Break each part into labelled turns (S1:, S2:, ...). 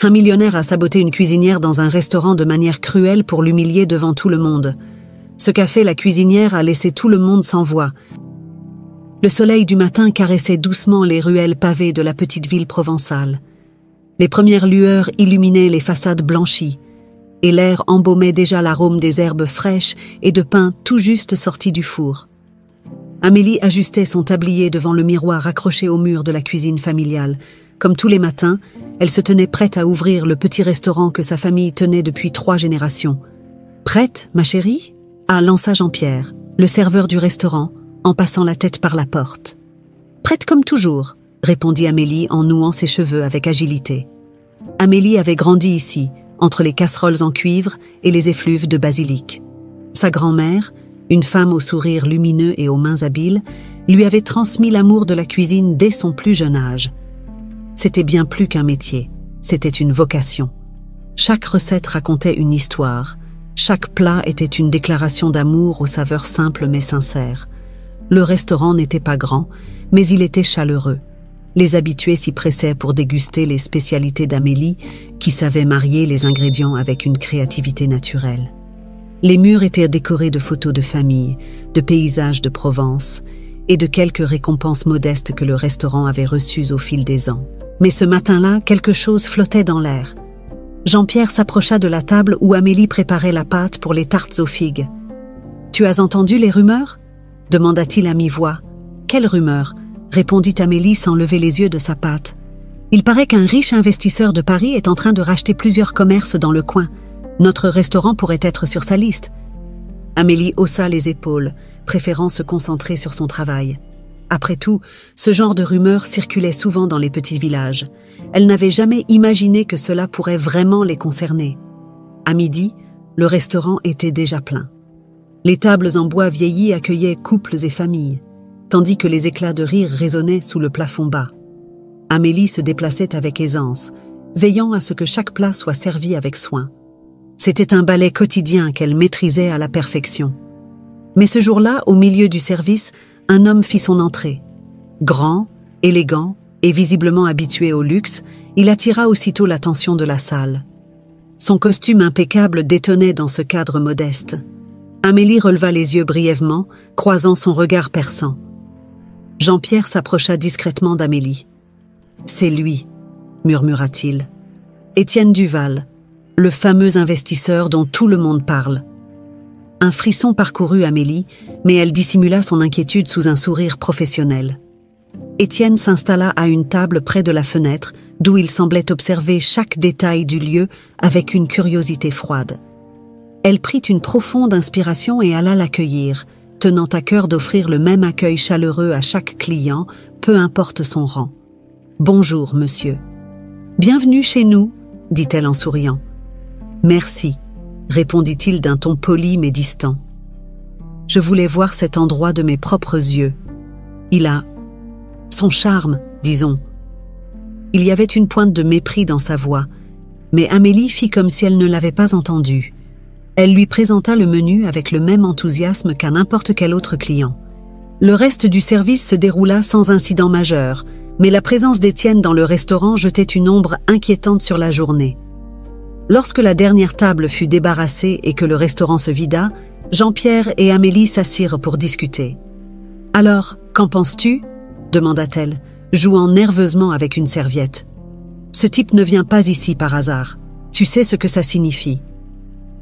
S1: Un millionnaire a saboté une cuisinière dans un restaurant de manière cruelle pour l'humilier devant tout le monde. Ce qu'a fait la cuisinière a laissé tout le monde sans voix. Le soleil du matin caressait doucement les ruelles pavées de la petite ville provençale. Les premières lueurs illuminaient les façades blanchies, et l'air embaumait déjà l'arôme des herbes fraîches et de pain tout juste sortis du four. Amélie ajustait son tablier devant le miroir accroché au mur de la cuisine familiale. Comme tous les matins, elle se tenait prête à ouvrir le petit restaurant que sa famille tenait depuis 3 générations. « Prête, ma chérie ?» lança Jean-Pierre, le serveur du restaurant, en passant la tête par la porte. « Prête comme toujours », répondit Amélie en nouant ses cheveux avec agilité. Amélie avait grandi ici, entre les casseroles en cuivre et les effluves de basilic. Sa grand-mère, une femme au sourire lumineux et aux mains habiles, lui avait transmis l'amour de la cuisine dès son plus jeune âge. C'était bien plus qu'un métier, c'était une vocation. Chaque recette racontait une histoire, chaque plat était une déclaration d'amour aux saveurs simples mais sincères. Le restaurant n'était pas grand, mais il était chaleureux. Les habitués s'y pressaient pour déguster les spécialités d'Amélie, qui savait marier les ingrédients avec une créativité naturelle. Les murs étaient décorés de photos de famille, de paysages de Provence et de quelques récompenses modestes que le restaurant avait reçues au fil des ans. Mais ce matin-là, quelque chose flottait dans l'air. Jean-Pierre s'approcha de la table où Amélie préparait la pâte pour les tartes aux figues. « Tu as entendu les rumeurs ?» demanda-t-il à mi-voix. « Quelles rumeurs ?» répondit Amélie sans lever les yeux de sa pâte. « Il paraît qu'un riche investisseur de Paris est en train de racheter plusieurs commerces dans le coin. Notre restaurant pourrait être sur sa liste. » Amélie haussa les épaules, préférant se concentrer sur son travail. Après tout, ce genre de rumeurs circulait souvent dans les petits villages. Elle n'avait jamais imaginé que cela pourrait vraiment les concerner. À midi, le restaurant était déjà plein. Les tables en bois vieilli accueillaient couples et familles, tandis que les éclats de rire résonnaient sous le plafond bas. Amélie se déplaçait avec aisance, veillant à ce que chaque plat soit servi avec soin. C'était un ballet quotidien qu'elle maîtrisait à la perfection. Mais ce jour-là, au milieu du service, un homme fit son entrée. Grand, élégant et visiblement habitué au luxe, il attira aussitôt l'attention de la salle. Son costume impeccable détonnait dans ce cadre modeste. Amélie releva les yeux brièvement, croisant son regard perçant. Jean-Pierre s'approcha discrètement d'Amélie. « C'est lui », murmura-t-il. « Étienne Duval, le fameux investisseur dont tout le monde parle. » Un frisson parcourut Amélie, mais elle dissimula son inquiétude sous un sourire professionnel. Étienne s'installa à une table près de la fenêtre, d'où il semblait observer chaque détail du lieu avec une curiosité froide. Elle prit une profonde inspiration et alla l'accueillir, tenant à cœur d'offrir le même accueil chaleureux à chaque client, peu importe son rang. « Bonjour, monsieur. »« Bienvenue chez nous, » dit-elle en souriant. « Merci. » répondit-il d'un ton poli mais distant. « Je voulais voir cet endroit de mes propres yeux. Il a son charme, disons. » Il y avait une pointe de mépris dans sa voix, mais Amélie fit comme si elle ne l'avait pas entendu. Elle lui présenta le menu avec le même enthousiasme qu'à n'importe quel autre client. Le reste du service se déroula sans incident majeur, mais la présence d'Étienne dans le restaurant jetait une ombre inquiétante sur la journée. Lorsque la dernière table fut débarrassée et que le restaurant se vida, Jean-Pierre et Amélie s'assirent pour discuter. « Alors, qu'en penses-tu » demanda-t-elle, jouant nerveusement avec une serviette. « Ce type ne vient pas ici par hasard. Tu sais ce que ça signifie. »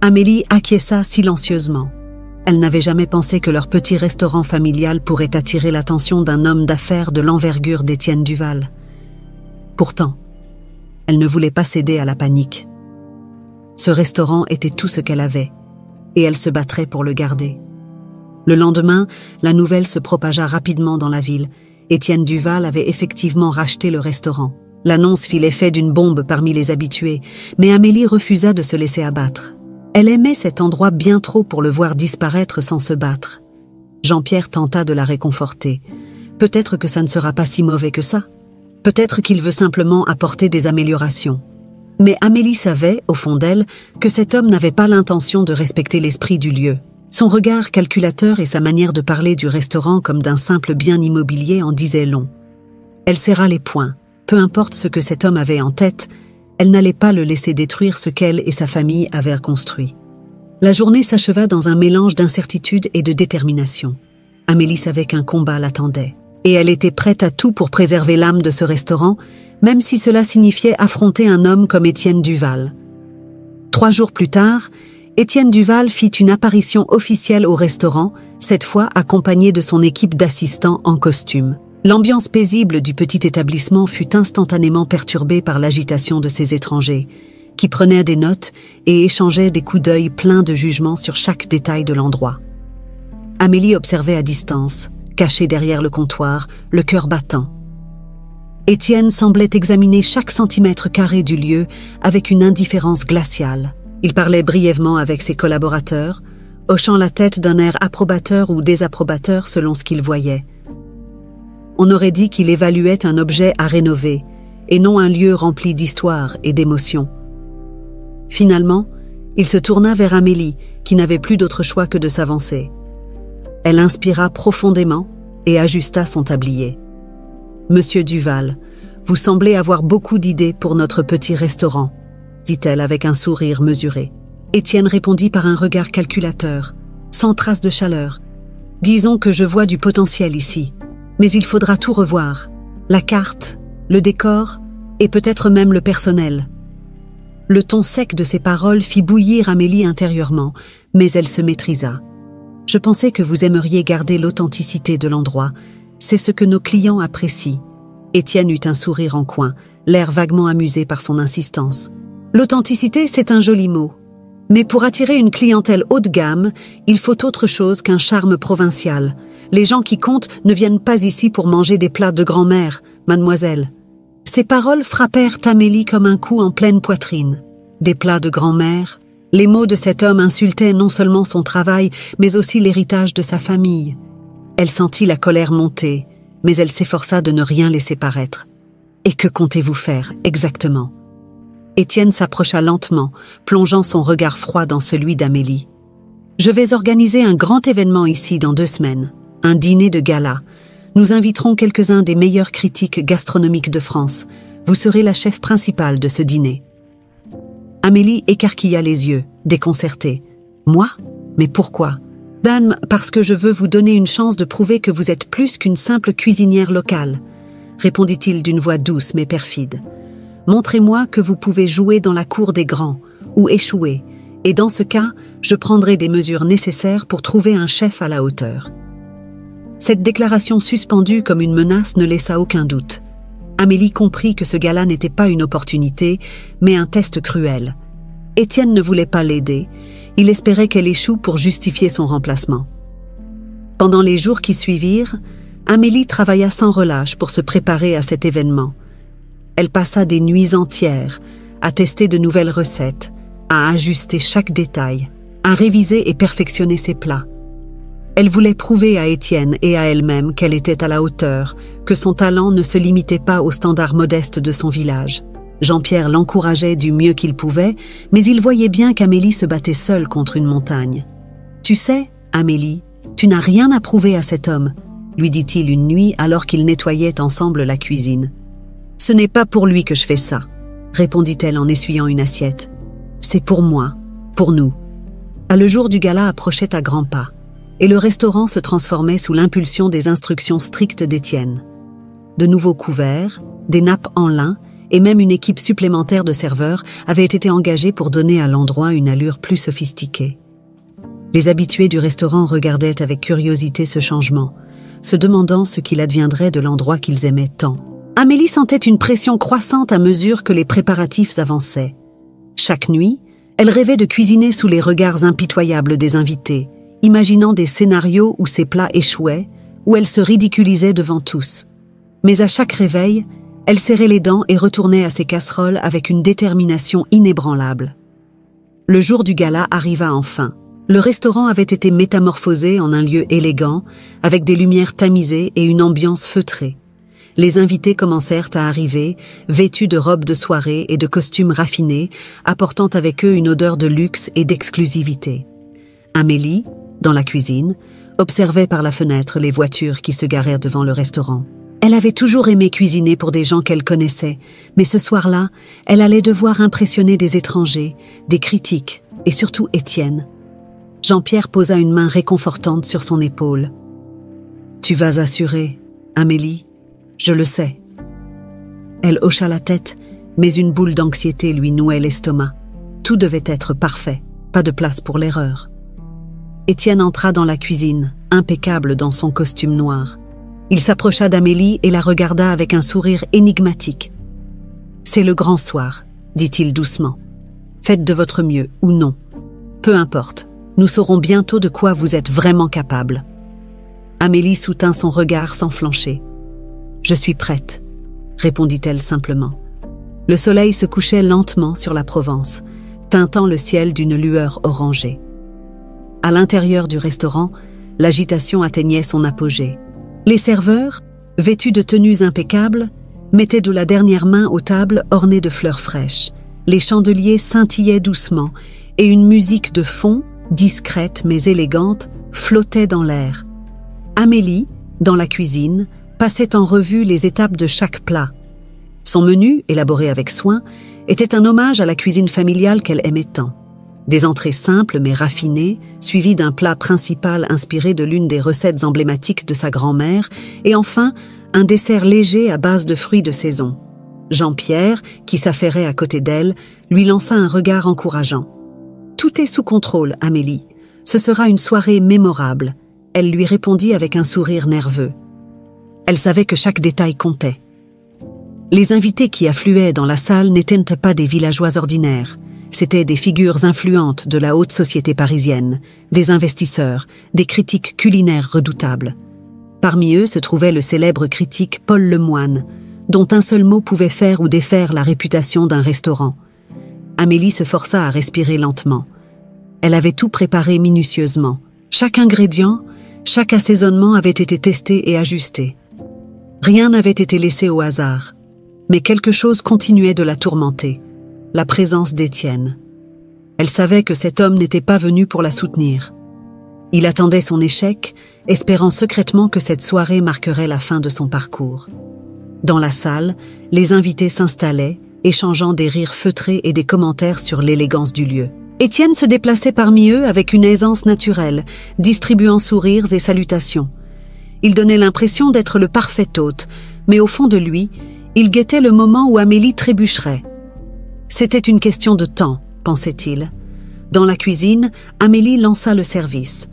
S1: Amélie acquiesça silencieusement. Elle n'avait jamais pensé que leur petit restaurant familial pourrait attirer l'attention d'un homme d'affaires de l'envergure d'Étienne Duval. Pourtant, elle ne voulait pas céder à la panique. Ce restaurant était tout ce qu'elle avait, et elle se battrait pour le garder. Le lendemain, la nouvelle se propagea rapidement dans la ville. Étienne Duval avait effectivement racheté le restaurant. L'annonce fit l'effet d'une bombe parmi les habitués, mais Amélie refusa de se laisser abattre. Elle aimait cet endroit bien trop pour le voir disparaître sans se battre. Jean-Pierre tenta de la réconforter. Peut-être que ça ne sera pas si mauvais que ça. Peut-être qu'il veut simplement apporter des améliorations. Mais Amélie savait, au fond d'elle, que cet homme n'avait pas l'intention de respecter l'esprit du lieu. Son regard calculateur et sa manière de parler du restaurant comme d'un simple bien immobilier en disaient long. Elle serra les poings. Peu importe ce que cet homme avait en tête, Elle n'allait pas le laisser détruire ce qu'elle et sa famille avaient construit. La journée s'acheva dans un mélange d'incertitude et de détermination. Amélie savait qu'un combat l'attendait, et elle était prête à tout pour préserver l'âme de ce restaurant, même si cela signifiait affronter un homme comme Étienne Duval. 3 jours plus tard, Étienne Duval fit une apparition officielle au restaurant, cette fois accompagné de son équipe d'assistants en costume. L'ambiance paisible du petit établissement fut instantanément perturbée par l'agitation de ces étrangers, qui prenaient des notes et échangeaient des coups d'œil pleins de jugement sur chaque détail de l'endroit. Amélie observait à distance, cachée derrière le comptoir, le cœur battant. Étienne semblait examiner chaque centimètre carré du lieu avec une indifférence glaciale. Il parlait brièvement avec ses collaborateurs, hochant la tête d'un air approbateur ou désapprobateur selon ce qu'il voyait. On aurait dit qu'il évaluait un objet à rénover, et non un lieu rempli d'histoire et d'émotions. Finalement, il se tourna vers Amélie, qui n'avait plus d'autre choix que de s'avancer. Elle inspira profondément et ajusta son tablier. « Monsieur Duval, vous semblez avoir beaucoup d'idées pour notre petit restaurant, » dit-elle avec un sourire mesuré. Étienne répondit par un regard calculateur, sans trace de chaleur. « Disons que je vois du potentiel ici. Mais il faudra tout revoir, la carte, le décor et peut-être même le personnel. » Le ton sec de ses paroles fit bouillir Amélie intérieurement, mais elle se maîtrisa. « Je pensais que vous aimeriez garder l'authenticité de l'endroit. C'est ce que nos clients apprécient. » Étienne eut un sourire en coin, l'air vaguement amusé par son insistance. « L'authenticité, c'est un joli mot. Mais pour attirer une clientèle haut de gamme, il faut autre chose qu'un charme provincial. Les gens qui comptent ne viennent pas ici pour manger des plats de grand-mère, mademoiselle. » Ces paroles frappèrent Amélie comme un coup en pleine poitrine. Des plats de grand-mère. Les mots de cet homme insultaient non seulement son travail, mais aussi l'héritage de sa famille. Elle sentit la colère monter, mais elle s'efforça de ne rien laisser paraître. « Et que comptez-vous faire, exactement ?» Étienne s'approcha lentement, plongeant son regard froid dans celui d'Amélie. « Je vais organiser un grand événement ici dans 2 semaines. Un dîner de gala. Nous inviterons quelques-uns des meilleurs critiques gastronomiques de France. Vous serez la chef principale de ce dîner. » Amélie écarquilla les yeux, déconcertée. « Moi? Mais pourquoi ?»« Dame, parce que je veux vous donner une chance de prouver que vous êtes plus qu'une simple cuisinière locale, » répondit-il d'une voix douce mais perfide. « Montrez-moi que vous pouvez jouer dans la cour des grands, ou échouer, et dans ce cas, je prendrai des mesures nécessaires pour trouver un chef à la hauteur. » Cette déclaration suspendue comme une menace ne laissa aucun doute. Amélie comprit que ce gala n'était pas une opportunité, mais un test cruel. Étienne ne voulait pas l'aider, il espérait qu'elle échoue pour justifier son remplacement. Pendant les jours qui suivirent, Amélie travailla sans relâche pour se préparer à cet événement. Elle passa des nuits entières à tester de nouvelles recettes, à ajuster chaque détail, à réviser et perfectionner ses plats. Elle voulait prouver à Étienne et à elle-même qu'elle était à la hauteur, que son talent ne se limitait pas aux standards modestes de son village. Jean-Pierre l'encourageait du mieux qu'il pouvait, mais il voyait bien qu'Amélie se battait seule contre une montagne. « Tu sais, Amélie, tu n'as rien à prouver à cet homme, » lui dit-il une nuit alors qu'ils nettoyaient ensemble la cuisine. « Ce n'est pas pour lui que je fais ça, » répondit-elle en essuyant une assiette. « C'est pour moi, pour nous. » Le jour du gala approchait à grands pas, et le restaurant se transformait sous l'impulsion des instructions strictes d'Étienne. De nouveaux couverts, des nappes en lin et même une équipe supplémentaire de serveurs avaient été engagés pour donner à l'endroit une allure plus sophistiquée. Les habitués du restaurant regardaient avec curiosité ce changement, se demandant ce qu'il adviendrait de l'endroit qu'ils aimaient tant. Amélie sentait une pression croissante à mesure que les préparatifs avançaient. Chaque nuit, elle rêvait de cuisiner sous les regards impitoyables des invités, imaginant des scénarios où ses plats échouaient, où elle se ridiculisait devant tous. Mais à chaque réveil, elle serrait les dents et retournait à ses casseroles avec une détermination inébranlable. Le jour du gala arriva enfin. Le restaurant avait été métamorphosé en un lieu élégant, avec des lumières tamisées et une ambiance feutrée. Les invités commencèrent à arriver, vêtus de robes de soirée et de costumes raffinés, apportant avec eux une odeur de luxe et d'exclusivité. Amélie, dans la cuisine, observait par la fenêtre les voitures qui se garèrent devant le restaurant. Elle avait toujours aimé cuisiner pour des gens qu'elle connaissait, mais ce soir-là, elle allait devoir impressionner des étrangers, des critiques, et surtout Étienne. Jean-Pierre posa une main réconfortante sur son épaule. « Tu vas assurer, Amélie, je le sais. » Elle hocha la tête, mais une boule d'anxiété lui nouait l'estomac. Tout devait être parfait, pas de place pour l'erreur. Étienne entra dans la cuisine, impeccable dans son costume noir. Il s'approcha d'Amélie et la regarda avec un sourire énigmatique. « C'est le grand soir, dit-il doucement. Faites de votre mieux ou non. Peu importe, nous saurons bientôt de quoi vous êtes vraiment capable. » Amélie soutint son regard sans flancher. « Je suis prête, » répondit-elle simplement. Le soleil se couchait lentement sur la Provence, teintant le ciel d'une lueur orangée. À l'intérieur du restaurant, l'agitation atteignait son apogée. Les serveurs, vêtus de tenues impeccables, mettaient de la dernière main aux tables ornées de fleurs fraîches. Les chandeliers scintillaient doucement et une musique de fond, discrète mais élégante, flottait dans l'air. Amélie, dans la cuisine, passait en revue les étapes de chaque plat. Son menu, élaboré avec soin, était un hommage à la cuisine familiale qu'elle aimait tant. Des entrées simples mais raffinées, suivies d'un plat principal inspiré de l'une des recettes emblématiques de sa grand-mère, et enfin un dessert léger à base de fruits de saison. Jean-Pierre, qui s'affairait à côté d'elle, lui lança un regard encourageant. « Tout est sous contrôle, Amélie. Ce sera une soirée mémorable. » Elle lui répondit avec un sourire nerveux. Elle savait que chaque détail comptait. Les invités qui affluaient dans la salle n'étaient pas des villageois ordinaires. C'étaient des figures influentes de la haute société parisienne, des investisseurs, des critiques culinaires redoutables. Parmi eux se trouvait le célèbre critique Paul Lemoine, dont un seul mot pouvait faire ou défaire la réputation d'un restaurant. Amélie se força à respirer lentement. Elle avait tout préparé minutieusement. Chaque ingrédient, chaque assaisonnement avait été testé et ajusté. Rien n'avait été laissé au hasard. Mais quelque chose continuait de la tourmenter. La présence d'Étienne. Elle savait que cet homme n'était pas venu pour la soutenir. Il attendait son échec, espérant secrètement que cette soirée marquerait la fin de son parcours. Dans la salle, les invités s'installaient, échangeant des rires feutrés et des commentaires sur l'élégance du lieu. Étienne se déplaçait parmi eux avec une aisance naturelle, distribuant sourires et salutations. Il donnait l'impression d'être le parfait hôte, mais au fond de lui, il guettait le moment où Amélie trébucherait. C'était une question de temps, pensait-il. Dans la cuisine, Amélie lança le service.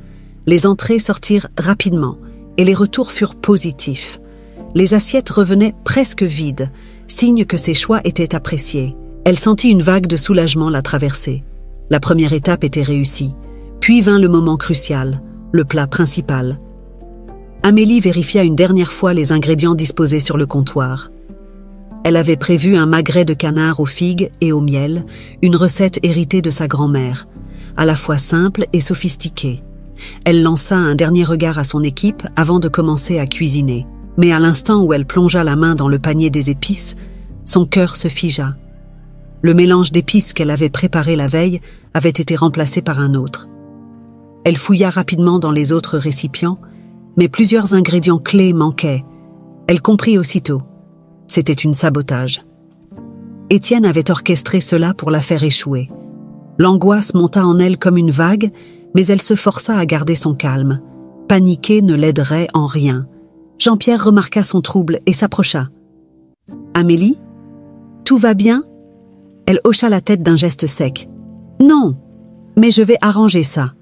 S1: Les entrées sortirent rapidement et les retours furent positifs. Les assiettes revenaient presque vides, signe que ses choix étaient appréciés. Elle sentit une vague de soulagement la traverser. La première étape était réussie. Puis vint le moment crucial, le plat principal. Amélie vérifia une dernière fois les ingrédients disposés sur le comptoir. Elle avait prévu un magret de canard aux figues et au miel, une recette héritée de sa grand-mère, à la fois simple et sophistiquée. Elle lança un dernier regard à son équipe avant de commencer à cuisiner. Mais à l'instant où elle plongea la main dans le panier des épices, son cœur se figea. Le mélange d'épices qu'elle avait préparé la veille avait été remplacé par un autre. Elle fouilla rapidement dans les autres récipients, mais plusieurs ingrédients clés manquaient. Elle comprit aussitôt. C'était un sabotage. Étienne avait orchestré cela pour la faire échouer. L'angoisse monta en elle comme une vague, mais elle se força à garder son calme. Paniquer ne l'aiderait en rien. Jean-Pierre remarqua son trouble et s'approcha. « Amélie, tout va bien ?» Elle hocha la tête d'un geste sec. « Non, mais je vais arranger ça. »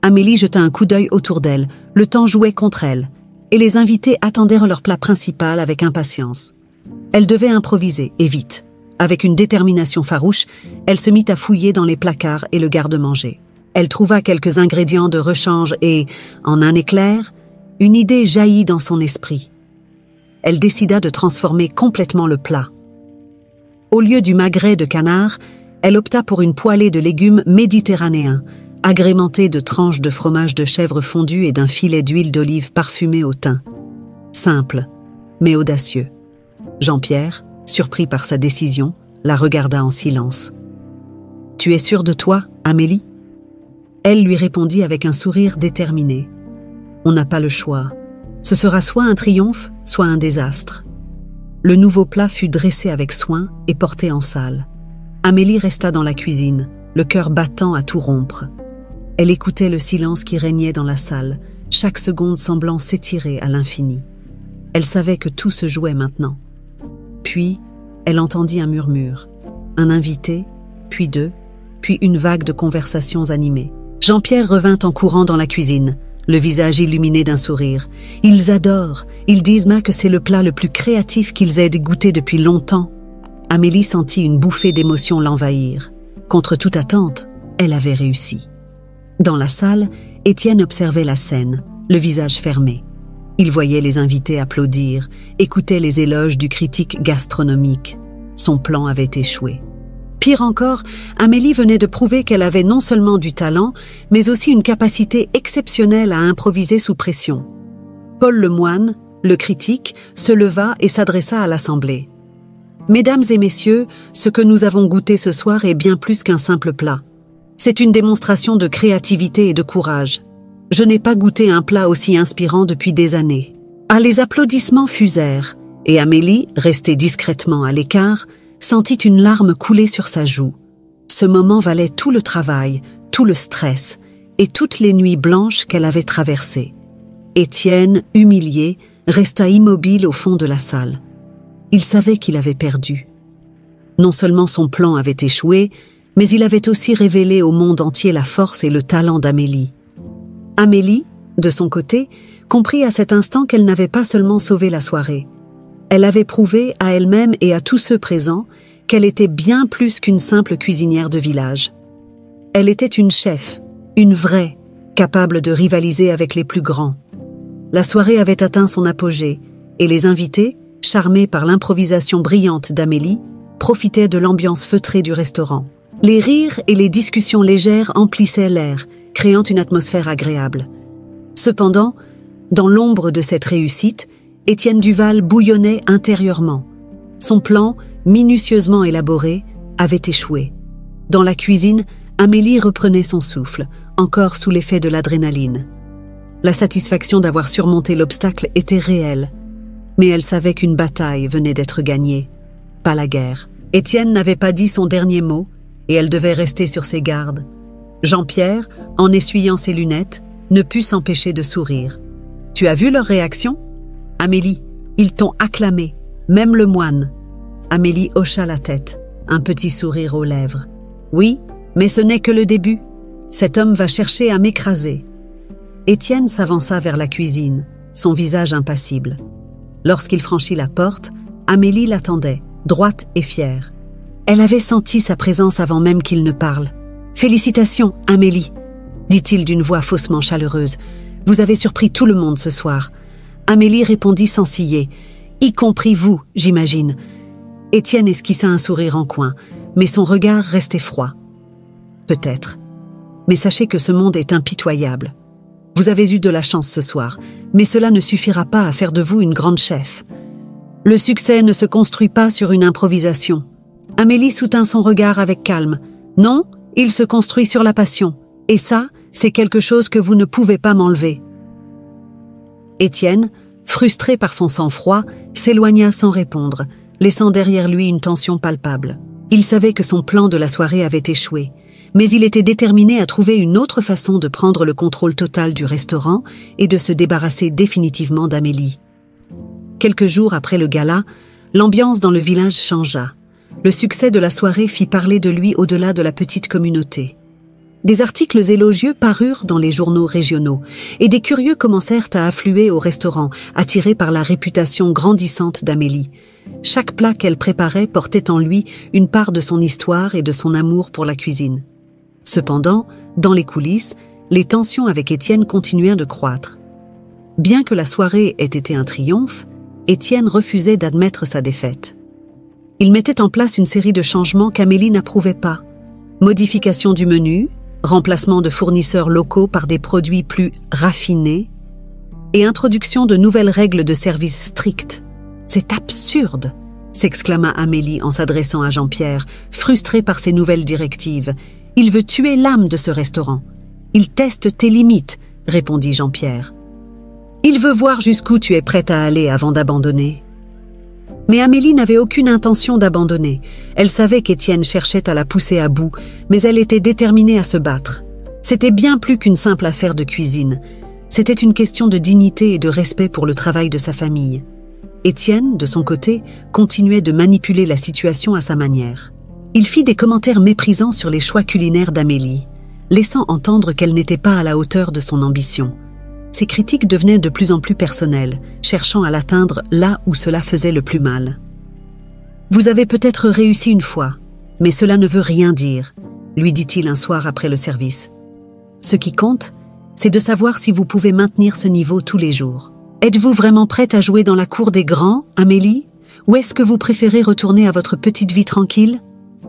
S1: Amélie jeta un coup d'œil autour d'elle. Le temps jouait contre elle, et les invités attendaient leur plat principal avec impatience. Elle devait improviser, et vite. Avec une détermination farouche, elle se mit à fouiller dans les placards et le garde-manger. Elle trouva quelques ingrédients de rechange et, en un éclair, une idée jaillit dans son esprit. Elle décida de transformer complètement le plat. Au lieu du magret de canard, elle opta pour une poêlée de légumes méditerranéens, agrémentée de tranches de fromage de chèvre fondu et d'un filet d'huile d'olive parfumée au thym. Simple, mais audacieux. Jean-Pierre, surpris par sa décision, la regarda en silence. « Tu es sûre de toi, Amélie ?» Elle lui répondit avec un sourire déterminé. « On n'a pas le choix. Ce sera soit un triomphe, soit un désastre. Le nouveau plat fut dressé avec soin et porté en salle. Amélie resta dans la cuisine, le cœur battant à tout rompre. Elle écoutait le silence qui régnait dans la salle, chaque seconde semblant s'étirer à l'infini. Elle savait que tout se jouait maintenant. Puis, elle entendit un murmure. Un invité, puis deux, puis une vague de conversations animées. Jean-Pierre revint en courant dans la cuisine, le visage illuminé d'un sourire. « Ils adorent, ils disent que c'est le plat le plus créatif qu'ils aient goûté depuis longtemps. » Amélie sentit une bouffée d'émotion l'envahir. Contre toute attente, elle avait réussi. Dans la salle, Étienne observait la scène, le visage fermé. Il voyait les invités applaudir, écoutait les éloges du critique gastronomique. Son plan avait échoué. Pire encore, Amélie venait de prouver qu'elle avait non seulement du talent, mais aussi une capacité exceptionnelle à improviser sous pression. Paul Lemoine, le critique, se leva et s'adressa à l'assemblée. « Mesdames et messieurs, ce que nous avons goûté ce soir est bien plus qu'un simple plat. C'est une démonstration de créativité et de courage. Je n'ai pas goûté un plat aussi inspirant depuis des années. » Ah, les applaudissements fusèrent, et Amélie, restée discrètement à l'écart, sentit une larme couler sur sa joue. Ce moment valait tout le travail, tout le stress, et toutes les nuits blanches qu'elle avait traversées. Étienne, humilié, resta immobile au fond de la salle. Il savait qu'il avait perdu. Non seulement son plan avait échoué, mais il avait aussi révélé au monde entier la force et le talent d'Amélie. Amélie, de son côté, comprit à cet instant qu'elle n'avait pas seulement sauvé la soirée. Elle avait prouvé à elle-même et à tous ceux présents qu'elle était bien plus qu'une simple cuisinière de village. Elle était une chef, une vraie, capable de rivaliser avec les plus grands. La soirée avait atteint son apogée, et les invités, charmés par l'improvisation brillante d'Amélie, profitaient de l'ambiance feutrée du restaurant. Les rires et les discussions légères emplissaient l'air, créant une atmosphère agréable. Cependant, dans l'ombre de cette réussite, Étienne Duval bouillonnait intérieurement. Son plan, minutieusement élaboré, avait échoué. Dans la cuisine, Amélie reprenait son souffle, encore sous l'effet de l'adrénaline. La satisfaction d'avoir surmonté l'obstacle était réelle, mais elle savait qu'une bataille venait d'être gagnée, pas la guerre. Étienne n'avait pas dit son dernier mot, et elle devait rester sur ses gardes. Jean-Pierre, en essuyant ses lunettes, ne put s'empêcher de sourire. « Tu as vu leur réaction ? Amélie, ils t'ont acclamé, même le moine. » Amélie hocha la tête, un petit sourire aux lèvres. « Oui, mais ce n'est que le début. Cet homme va chercher à m'écraser. » Étienne s'avança vers la cuisine, son visage impassible. Lorsqu'il franchit la porte, Amélie l'attendait, droite et fière. Elle avait senti sa présence avant même qu'il ne parle. « Félicitations, Amélie !» dit-il d'une voix faussement chaleureuse. « Vous avez surpris tout le monde ce soir. » Amélie répondit sans ciller. « Y compris vous, j'imagine. » Étienne esquissa un sourire en coin, mais son regard restait froid. « Peut-être. Mais sachez que ce monde est impitoyable. Vous avez eu de la chance ce soir, mais cela ne suffira pas à faire de vous une grande chef. Le succès ne se construit pas sur une improvisation. » Amélie soutint son regard avec calme. « Non, il se construit sur la passion. Et ça, c'est quelque chose que vous ne pouvez pas m'enlever. » Étienne, frustré par son sang-froid, s'éloigna sans répondre, laissant derrière lui une tension palpable. Il savait que son plan de la soirée avait échoué, mais il était déterminé à trouver une autre façon de prendre le contrôle total du restaurant et de se débarrasser définitivement d'Amélie. Quelques jours après le gala, l'ambiance dans le village changea. Le succès de la soirée fit parler de lui au-delà de la petite communauté. Des articles élogieux parurent dans les journaux régionaux, et des curieux commencèrent à affluer au restaurant, attirés par la réputation grandissante d'Amélie. Chaque plat qu'elle préparait portait en lui une part de son histoire et de son amour pour la cuisine. Cependant, dans les coulisses, les tensions avec Étienne continuèrent de croître. Bien que la soirée ait été un triomphe, Étienne refusait d'admettre sa défaite. Il mettait en place une série de changements qu'Amélie n'approuvait pas. Modification du menu, remplacement de fournisseurs locaux par des produits plus raffinés et introduction de nouvelles règles de service strictes. « C'est absurde !» s'exclama Amélie en s'adressant à Jean-Pierre, frustré par ces nouvelles directives. « Il veut tuer l'âme de ce restaurant. »« Il teste tes limites », répondit Jean-Pierre. « Il veut voir jusqu'où tu es prête à aller avant d'abandonner. » Mais Amélie n'avait aucune intention d'abandonner. Elle savait qu'Étienne cherchait à la pousser à bout, mais elle était déterminée à se battre. C'était bien plus qu'une simple affaire de cuisine. C'était une question de dignité et de respect pour le travail de sa famille. Étienne, de son côté, continuait de manipuler la situation à sa manière. Il fit des commentaires méprisants sur les choix culinaires d'Amélie, laissant entendre qu'elle n'était pas à la hauteur de son ambition. Ses critiques devenaient de plus en plus personnelles, cherchant à l'atteindre là où cela faisait le plus mal. « Vous avez peut-être réussi une fois, mais cela ne veut rien dire, » lui dit-il un soir après le service. « Ce qui compte, c'est de savoir si vous pouvez maintenir ce niveau tous les jours. Êtes-vous vraiment prête à jouer dans la cour des grands, Amélie? Ou est-ce que vous préférez retourner à votre petite vie tranquille ?»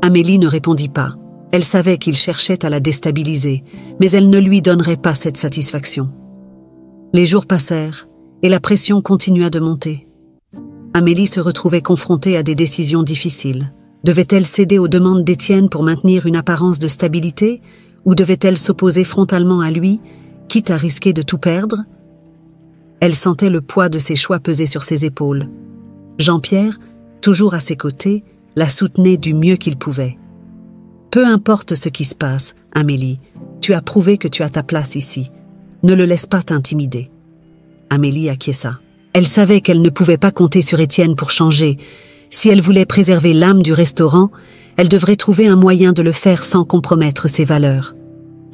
S1: Amélie ne répondit pas. Elle savait qu'il cherchait à la déstabiliser, mais elle ne lui donnerait pas cette satisfaction. Les jours passèrent, et la pression continua de monter. Amélie se retrouvait confrontée à des décisions difficiles. Devait-elle céder aux demandes d'Étienne pour maintenir une apparence de stabilité, ou devait-elle s'opposer frontalement à lui, quitte à risquer de tout perdre? Elle sentait le poids de ses choix peser sur ses épaules. Jean-Pierre, toujours à ses côtés, la soutenait du mieux qu'il pouvait. « Peu importe ce qui se passe, Amélie, tu as prouvé que tu as ta place ici. Ne le laisse pas t'intimider. » Amélie acquiesça. Elle savait qu'elle ne pouvait pas compter sur Étienne pour changer. Si elle voulait préserver l'âme du restaurant, elle devrait trouver un moyen de le faire sans compromettre ses valeurs.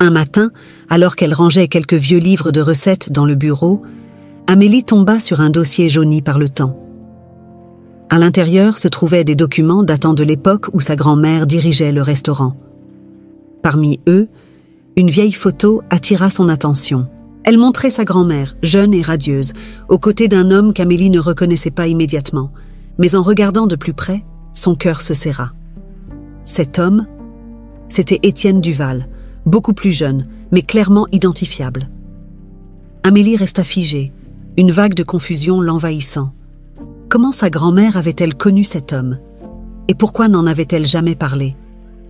S1: Un matin, alors qu'elle rangeait quelques vieux livres de recettes dans le bureau, Amélie tomba sur un dossier jauni par le temps. À l'intérieur se trouvaient des documents datant de l'époque où sa grand-mère dirigeait le restaurant. Parmi eux, une vieille photo attira son attention. Elle montrait sa grand-mère, jeune et radieuse, aux côtés d'un homme qu'Amélie ne reconnaissait pas immédiatement. Mais en regardant de plus près, son cœur se serra. Cet homme, c'était Étienne Duval, beaucoup plus jeune, mais clairement identifiable. Amélie resta figée, une vague de confusion l'envahissant. Comment sa grand-mère avait-elle connu cet homme? Et pourquoi n'en avait-elle jamais parlé?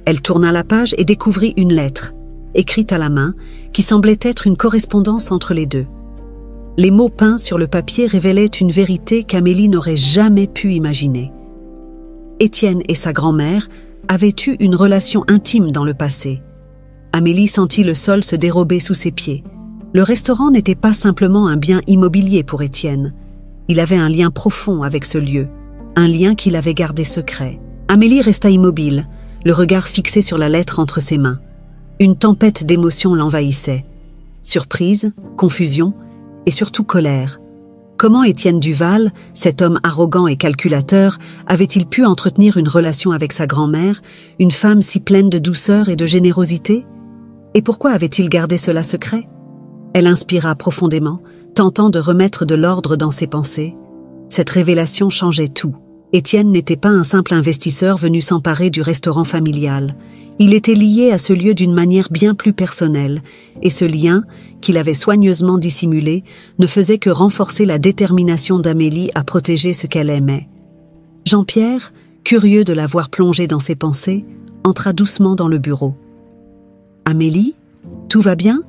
S1: Elle tourna la page et découvrit une lettre, écrite à la main, qui semblait être une correspondance entre les deux. Les mots peints sur le papier révélaient une vérité qu'Amélie n'aurait jamais pu imaginer. Étienne et sa grand-mère avaient eu une relation intime dans le passé. Amélie sentit le sol se dérober sous ses pieds. Le restaurant n'était pas simplement un bien immobilier pour Étienne. Il avait un lien profond avec ce lieu, un lien qu'il avait gardé secret. Amélie resta immobile, le regard fixé sur la lettre entre ses mains. Une tempête d'émotions l'envahissait. Surprise, confusion et surtout colère. Comment Étienne Duval, cet homme arrogant et calculateur, avait-il pu entretenir une relation avec sa grand-mère, une femme si pleine de douceur et de générosité? Et pourquoi avait-il gardé cela secret? Elle inspira profondément, tentant de remettre de l'ordre dans ses pensées. Cette révélation changeait tout. Étienne n'était pas un simple investisseur venu s'emparer du restaurant familial. Il était lié à ce lieu d'une manière bien plus personnelle, et ce lien, qu'il avait soigneusement dissimulé, ne faisait que renforcer la détermination d'Amélie à protéger ce qu'elle aimait. Jean-Pierre, curieux de la voir plongée dans ses pensées, entra doucement dans le bureau. « Amélie, tout va bien ?»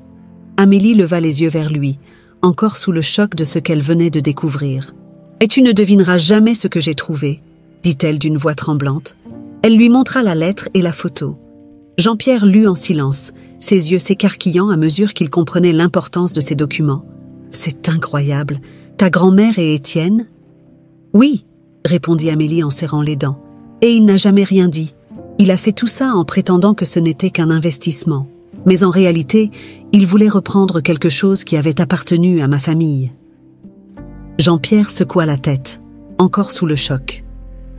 S1: Amélie leva les yeux vers lui, encore sous le choc de ce qu'elle venait de découvrir. « Et tu ne devineras jamais ce que j'ai trouvé, » dit-elle d'une voix tremblante. Elle lui montra la lettre et la photo. Jean-Pierre lut en silence, ses yeux s'écarquillant à mesure qu'il comprenait l'importance de ces documents. « C'est incroyable. Ta grand-mère et Étienne ?»« Oui, » répondit Amélie en serrant les dents. « Et il n'a jamais rien dit. Il a fait tout ça en prétendant que ce n'était qu'un investissement. Mais en réalité, il voulait reprendre quelque chose qui avait appartenu à ma famille. » Jean-Pierre secoua la tête, encore sous le choc.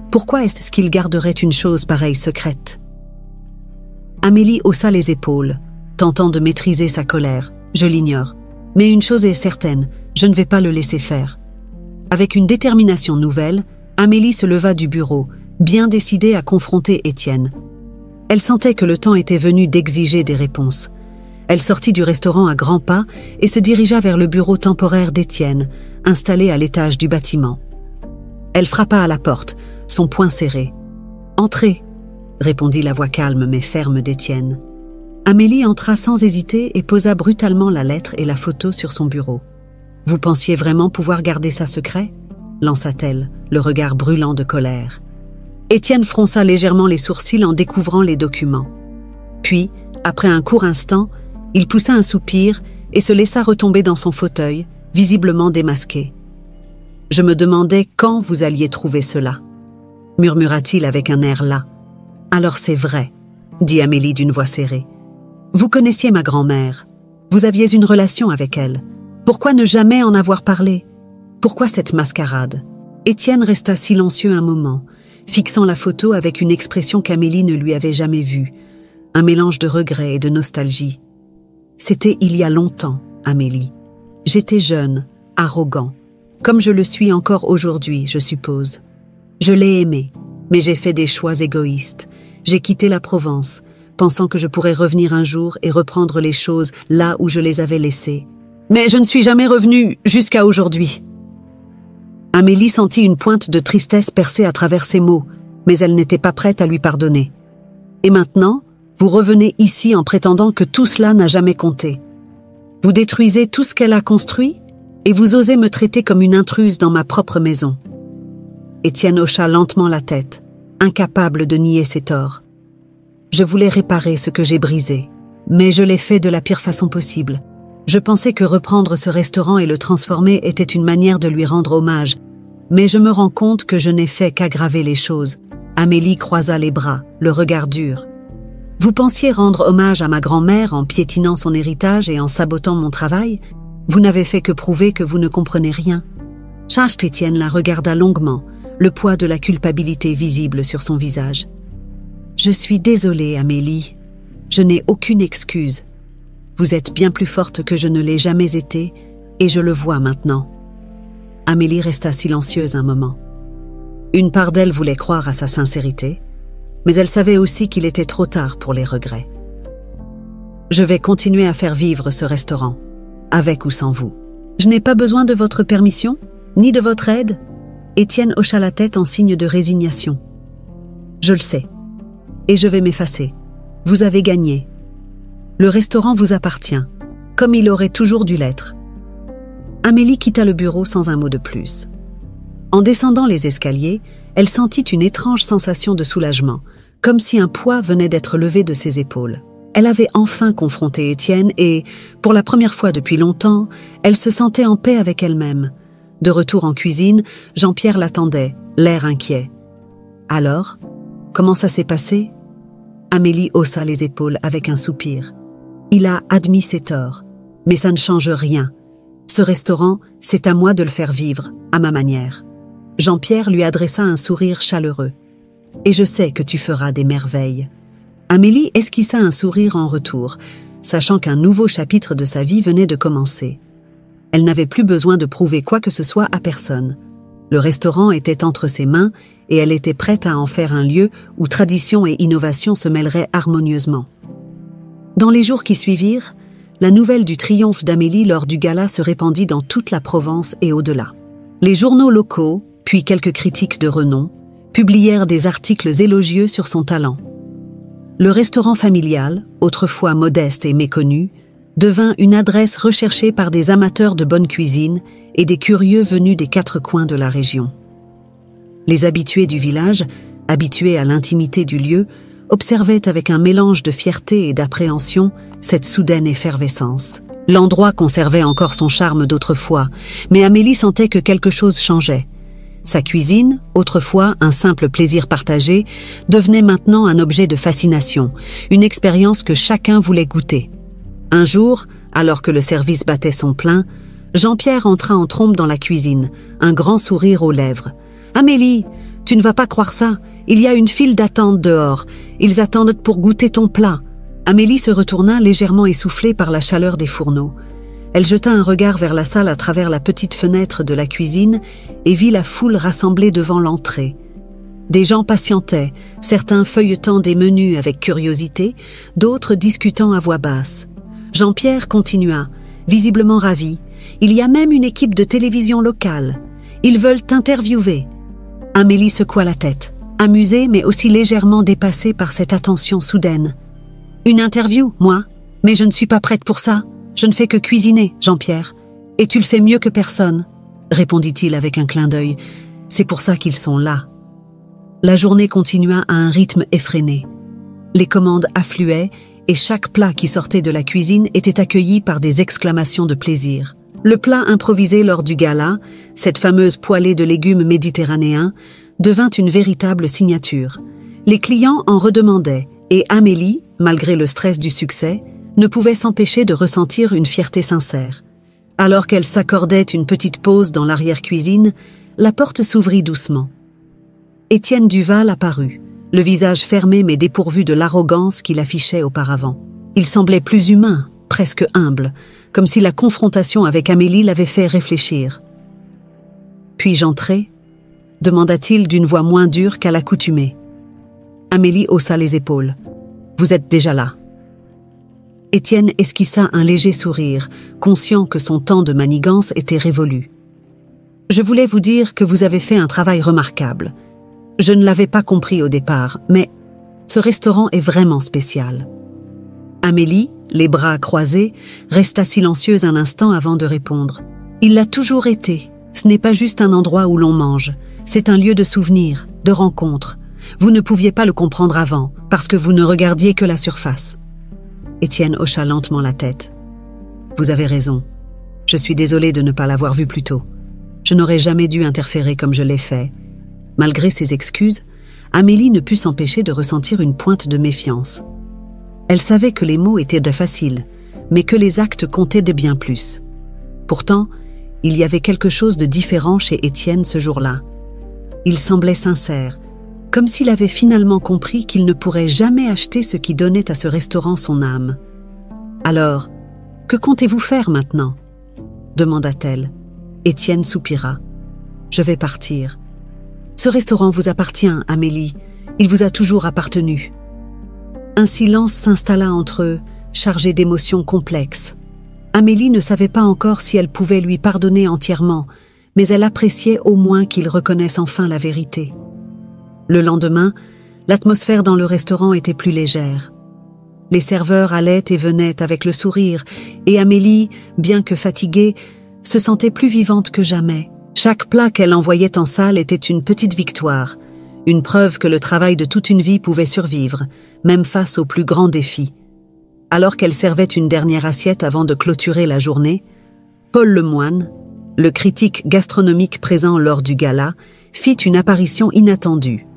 S1: Pourquoi est-ce qu'il garderait une chose pareille secrète? Amélie haussa les épaules, tentant de maîtriser sa colère. « Je l'ignore. Mais une chose est certaine, je ne vais pas le laisser faire. » Avec une détermination nouvelle, Amélie se leva du bureau, bien décidée à confronter Étienne. Elle sentait que le temps était venu d'exiger des réponses. Elle sortit du restaurant à grands pas et se dirigea vers le bureau temporaire d'Étienne, installé à l'étage du bâtiment. Elle frappa à la porte, son poing serré. « Entrez !» répondit la voix calme mais ferme d'Étienne. Amélie entra sans hésiter et posa brutalement la lettre et la photo sur son bureau. Vous pensiez vraiment pouvoir garder ça secret ? Lança-t-elle, le regard brûlant de colère. Étienne fronça légèrement les sourcils en découvrant les documents. Puis, après un court instant, il poussa un soupir et se laissa retomber dans son fauteuil, visiblement démasqué. « Je me demandais quand vous alliez trouver cela, » murmura-t-il avec un air las. « Alors c'est vrai, » dit Amélie d'une voix serrée. « Vous connaissiez ma grand-mère. Vous aviez une relation avec elle. Pourquoi ne jamais en avoir parlé ? Pourquoi cette mascarade ?» Étienne resta silencieux un moment, fixant la photo avec une expression qu'Amélie ne lui avait jamais vue, un mélange de regret et de nostalgie. « C'était il y a longtemps, Amélie. J'étais jeune, arrogant, comme je le suis encore aujourd'hui, je suppose. Je l'ai aimé, mais j'ai fait des choix égoïstes. J'ai quitté la Provence, pensant que je pourrais revenir un jour et reprendre les choses là où je les avais laissées. Mais je ne suis jamais revenue jusqu'à aujourd'hui. » Amélie sentit une pointe de tristesse percer à travers ses mots, mais elle n'était pas prête à lui pardonner. « Et maintenant, vous revenez ici en prétendant que tout cela n'a jamais compté. Vous détruisez tout ce qu'elle a construit et vous osez me traiter comme une intruse dans ma propre maison. » Étienne hocha lentement la tête, incapable de nier ses torts. « Je voulais réparer ce que j'ai brisé, mais je l'ai fait de la pire façon possible. Je pensais que reprendre ce restaurant et le transformer était une manière de lui rendre hommage, mais je me rends compte que je n'ai fait qu'aggraver les choses. » Amélie croisa les bras, le regard dur. « Vous pensiez rendre hommage à ma grand-mère en piétinant son héritage et en sabotant mon travail ? Vous n'avez fait que prouver que vous ne comprenez rien. » Charles Étienne la regarda longuement, le poids de la culpabilité visible sur son visage. « Je suis désolée, Amélie. Je n'ai aucune excuse. Vous êtes bien plus forte que je ne l'ai jamais été, et je le vois maintenant. » Amélie resta silencieuse un moment. Une part d'elle voulait croire à sa sincérité, mais elle savait aussi qu'il était trop tard pour les regrets. « Je vais continuer à faire vivre ce restaurant, avec ou sans vous. Je n'ai pas besoin de votre permission, ni de votre aide. » Étienne hocha la tête en signe de résignation. « Je le sais, et je vais m'effacer. Vous avez gagné. Le restaurant vous appartient, comme il aurait toujours dû l'être. » Amélie quitta le bureau sans un mot de plus. En descendant les escaliers, elle sentit une étrange sensation de soulagement, comme si un poids venait d'être levé de ses épaules. Elle avait enfin confronté Étienne et, pour la première fois depuis longtemps, elle se sentait en paix avec elle-même. De retour en cuisine, Jean-Pierre l'attendait, l'air inquiet. « Alors, comment ça s'est passé ?» Amélie haussa les épaules avec un soupir. « Il a admis ses torts, mais ça ne change rien. Ce restaurant, c'est à moi de le faire vivre, à ma manière. » Jean-Pierre lui adressa un sourire chaleureux. « Et je sais que tu feras des merveilles. » Amélie esquissa un sourire en retour, sachant qu'un nouveau chapitre de sa vie venait de commencer. Elle n'avait plus besoin de prouver quoi que ce soit à personne. Le restaurant était entre ses mains et elle était prête à en faire un lieu où tradition et innovation se mêleraient harmonieusement. Dans les jours qui suivirent, la nouvelle du triomphe d'Amélie lors du gala se répandit dans toute la Provence et au-delà. Les journaux locaux, puis quelques critiques de renom, publièrent des articles élogieux sur son talent. Le restaurant familial, autrefois modeste et méconnu, devint une adresse recherchée par des amateurs de bonne cuisine et des curieux venus des quatre coins de la région. Les habitués du village, habitués à l'intimité du lieu, observaient avec un mélange de fierté et d'appréhension cette soudaine effervescence. L'endroit conservait encore son charme d'autrefois, mais Amélie sentait que quelque chose changeait. Sa cuisine, autrefois un simple plaisir partagé, devenait maintenant un objet de fascination, une expérience que chacun voulait goûter. Un jour, alors que le service battait son plein, Jean-Pierre entra en trombe dans la cuisine, un grand sourire aux lèvres. « Amélie, tu ne vas pas croire ça, il y a une file d'attente dehors, ils attendent pour goûter ton plat. » Amélie se retourna légèrement essoufflée par la chaleur des fourneaux. Elle jeta un regard vers la salle à travers la petite fenêtre de la cuisine et vit la foule rassemblée devant l'entrée. Des gens patientaient, certains feuilletant des menus avec curiosité, d'autres discutant à voix basse. Jean-Pierre continua, visiblement ravi. « Il y a même une équipe de télévision locale. Ils veulent t'interviewer. » Amélie secoua la tête, amusée mais aussi légèrement dépassée par cette attention soudaine. « Une interview, moi? Mais je ne suis pas prête pour ça. Je ne fais que cuisiner, Jean-Pierre. Et tu le fais mieux que personne, répondit-il avec un clin d'œil. C'est pour ça qu'ils sont là. La journée continua à un rythme effréné. Les commandes affluaient et chaque plat qui sortait de la cuisine était accueilli par des exclamations de plaisir. Le plat improvisé lors du gala, cette fameuse poêlée de légumes méditerranéens, devint une véritable signature. Les clients en redemandaient et Amélie, malgré le stress du succès, ne pouvait s'empêcher de ressentir une fierté sincère. Alors qu'elle s'accordait une petite pause dans l'arrière-cuisine, la porte s'ouvrit doucement. Étienne Duval apparut, le visage fermé mais dépourvu de l'arrogance qu'il affichait auparavant. Il semblait plus humain, presque humble, comme si la confrontation avec Amélie l'avait fait réfléchir. « Puis-je entrer ?» demanda-t-il d'une voix moins dure qu'à l'accoutumée. Amélie haussa les épaules. « Vous êtes déjà là. » Étienne esquissa un léger sourire, conscient que son temps de manigance était révolu. « Je voulais vous dire que vous avez fait un travail remarquable. Je ne l'avais pas compris au départ, mais ce restaurant est vraiment spécial. » Amélie, les bras croisés, resta silencieuse un instant avant de répondre. « Il l'a toujours été. Ce n'est pas juste un endroit où l'on mange. C'est un lieu de souvenirs, de rencontres. Vous ne pouviez pas le comprendre avant, parce que vous ne regardiez que la surface. » Étienne hocha lentement la tête. « Vous avez raison. Je suis désolée de ne pas l'avoir vu plus tôt. Je n'aurais jamais dû interférer comme je l'ai fait. » Malgré ses excuses, Amélie ne put s'empêcher de ressentir une pointe de méfiance. Elle savait que les mots étaient de faciles, mais que les actes comptaient de bien plus. Pourtant, il y avait quelque chose de différent chez Étienne ce jour-là. Il semblait sincère, comme s'il avait finalement compris qu'il ne pourrait jamais acheter ce qui donnait à ce restaurant son âme. « Alors, que comptez-vous faire maintenant ?» demanda-t-elle. Étienne soupira. « Je vais partir. Ce restaurant vous appartient, Amélie. Il vous a toujours appartenu. » Un silence s'installa entre eux, chargé d'émotions complexes. Amélie ne savait pas encore si elle pouvait lui pardonner entièrement, mais elle appréciait au moins qu'il reconnaisse enfin la vérité. Le lendemain, l'atmosphère dans le restaurant était plus légère. Les serveurs allaient et venaient avec le sourire, et Amélie, bien que fatiguée, se sentait plus vivante que jamais. Chaque plat qu'elle envoyait en salle était une petite victoire, une preuve que le travail de toute une vie pouvait survivre, même face aux plus grands défis. Alors qu'elle servait une dernière assiette avant de clôturer la journée, Paul Lemoine, le critique gastronomique présent lors du gala, fit une apparition inattendue.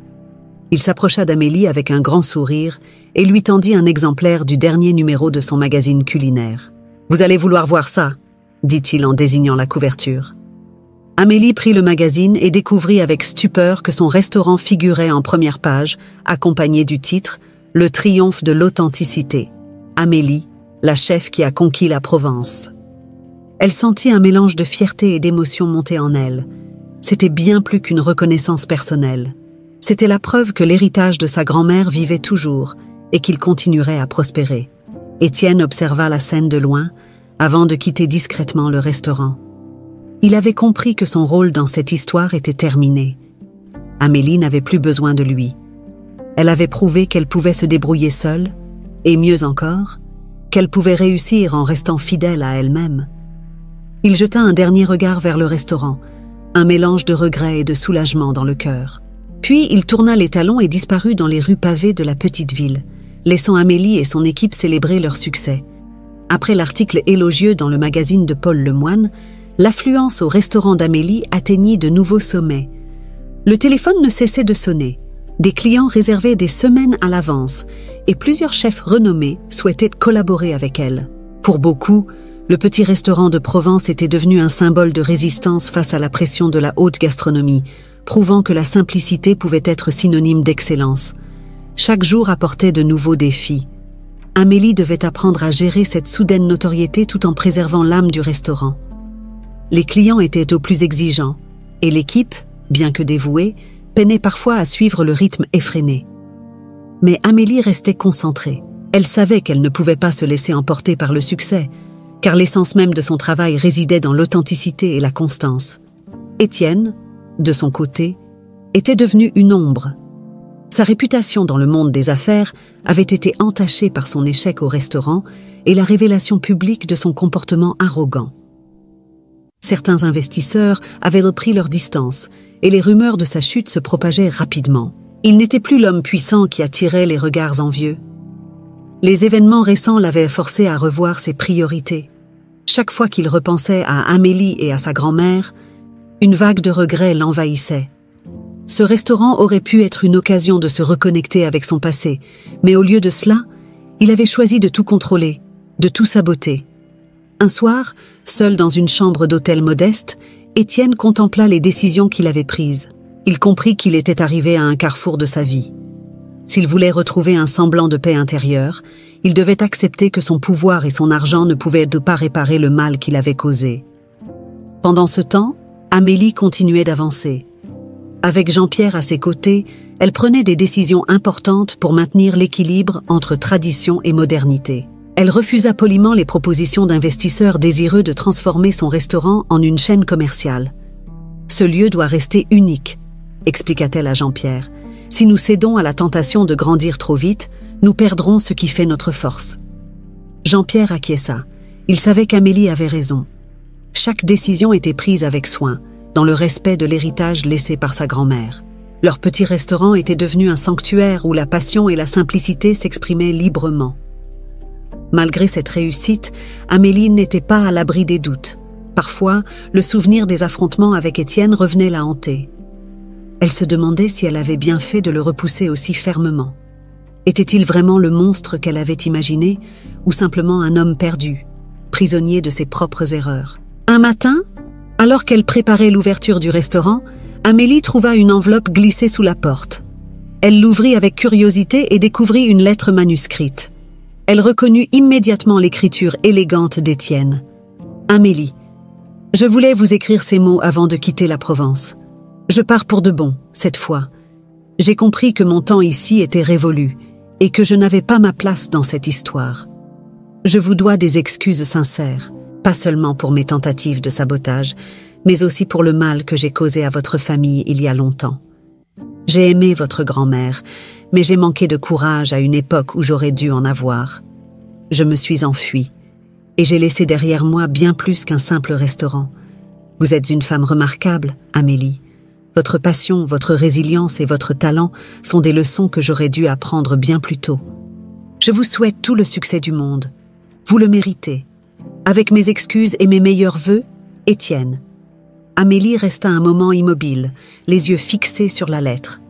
S1: Il s'approcha d'Amélie avec un grand sourire et lui tendit un exemplaire du dernier numéro de son magazine culinaire. « Vous allez vouloir voir ça », dit-il en désignant la couverture. Amélie prit le magazine et découvrit avec stupeur que son restaurant figurait en première page, accompagné du titre « Le triomphe de l'authenticité ». Amélie, la chef qui a conquis la Provence. Elle sentit un mélange de fierté et d'émotion monter en elle. C'était bien plus qu'une reconnaissance personnelle. C'était la preuve que l'héritage de sa grand-mère vivait toujours et qu'il continuerait à prospérer. Étienne observa la scène de loin avant de quitter discrètement le restaurant. Il avait compris que son rôle dans cette histoire était terminé. Amélie n'avait plus besoin de lui. Elle avait prouvé qu'elle pouvait se débrouiller seule, et mieux encore, qu'elle pouvait réussir en restant fidèle à elle-même. Il jeta un dernier regard vers le restaurant, un mélange de regret et de soulagement dans le cœur. Puis il tourna les talons et disparut dans les rues pavées de la petite ville, laissant Amélie et son équipe célébrer leur succès. Après l'article élogieux dans le magazine de Paul Lemoine, l'affluence au restaurant d'Amélie atteignit de nouveaux sommets. Le téléphone ne cessait de sonner. Des clients réservaient des semaines à l'avance et plusieurs chefs renommés souhaitaient collaborer avec elle. Pour beaucoup, le petit restaurant de Provence était devenu un symbole de résistance face à la pression de la haute gastronomie, prouvant que la simplicité pouvait être synonyme d'excellence. Chaque jour apportait de nouveaux défis. Amélie devait apprendre à gérer cette soudaine notoriété tout en préservant l'âme du restaurant. Les clients étaient au plus exigeants, et l'équipe, bien que dévouée, peinait parfois à suivre le rythme effréné. Mais Amélie restait concentrée. Elle savait qu'elle ne pouvait pas se laisser emporter par le succès, car l'essence même de son travail résidait dans l'authenticité et la constance. Étienne, de son côté, était devenu une ombre. Sa réputation dans le monde des affaires avait été entachée par son échec au restaurant et la révélation publique de son comportement arrogant. Certains investisseurs avaient pris leur distance, et les rumeurs de sa chute se propageaient rapidement. Il n'était plus l'homme puissant qui attirait les regards envieux. Les événements récents l'avaient forcé à revoir ses priorités. Chaque fois qu'il repensait à Amélie et à sa grand-mère, une vague de regrets l'envahissait. Ce restaurant aurait pu être une occasion de se reconnecter avec son passé, mais au lieu de cela, il avait choisi de tout contrôler, de tout saboter. Un soir, seul dans une chambre d'hôtel modeste, Étienne contempla les décisions qu'il avait prises. Il comprit qu'il était arrivé à un carrefour de sa vie. S'il voulait retrouver un semblant de paix intérieure, il devait accepter que son pouvoir et son argent ne pouvaient pas réparer le mal qu'il avait causé. Pendant ce temps, Amélie continuait d'avancer. Avec Jean-Pierre à ses côtés, elle prenait des décisions importantes pour maintenir l'équilibre entre tradition et modernité. Elle refusa poliment les propositions d'investisseurs désireux de transformer son restaurant en une chaîne commerciale. « Ce lieu doit rester unique », expliqua-t-elle à Jean-Pierre. « Si nous cédons à la tentation de grandir trop vite, nous perdrons ce qui fait notre force. » Jean-Pierre acquiesça. Il savait qu'Amélie avait raison. Chaque décision était prise avec soin, dans le respect de l'héritage laissé par sa grand-mère. Leur petit restaurant était devenu un sanctuaire où la passion et la simplicité s'exprimaient librement. Malgré cette réussite, Amélie n'était pas à l'abri des doutes. Parfois, le souvenir des affrontements avec Étienne revenait la hanter. Elle se demandait si elle avait bien fait de le repousser aussi fermement. Était-il vraiment le monstre qu'elle avait imaginé, ou simplement un homme perdu, prisonnier de ses propres erreurs? Un matin, alors qu'elle préparait l'ouverture du restaurant, Amélie trouva une enveloppe glissée sous la porte. Elle l'ouvrit avec curiosité et découvrit une lettre manuscrite. Elle reconnut immédiatement l'écriture élégante d'Étienne. « Amélie, je voulais vous écrire ces mots avant de quitter la Provence. Je pars pour de bon, cette fois. J'ai compris que mon temps ici était révolu et que je n'avais pas ma place dans cette histoire. Je vous dois des excuses sincères, pas seulement pour mes tentatives de sabotage, mais aussi pour le mal que j'ai causé à votre famille il y a longtemps. J'ai aimé votre grand-mère, mais j'ai manqué de courage à une époque où j'aurais dû en avoir. Je me suis enfuie, et j'ai laissé derrière moi bien plus qu'un simple restaurant. Vous êtes une femme remarquable, Amélie. Votre passion, votre résilience et votre talent sont des leçons que j'aurais dû apprendre bien plus tôt. Je vous souhaite tout le succès du monde. Vous le méritez. Avec mes excuses et mes meilleurs vœux, Étienne. » Amélie resta un moment immobile, les yeux fixés sur la lettre.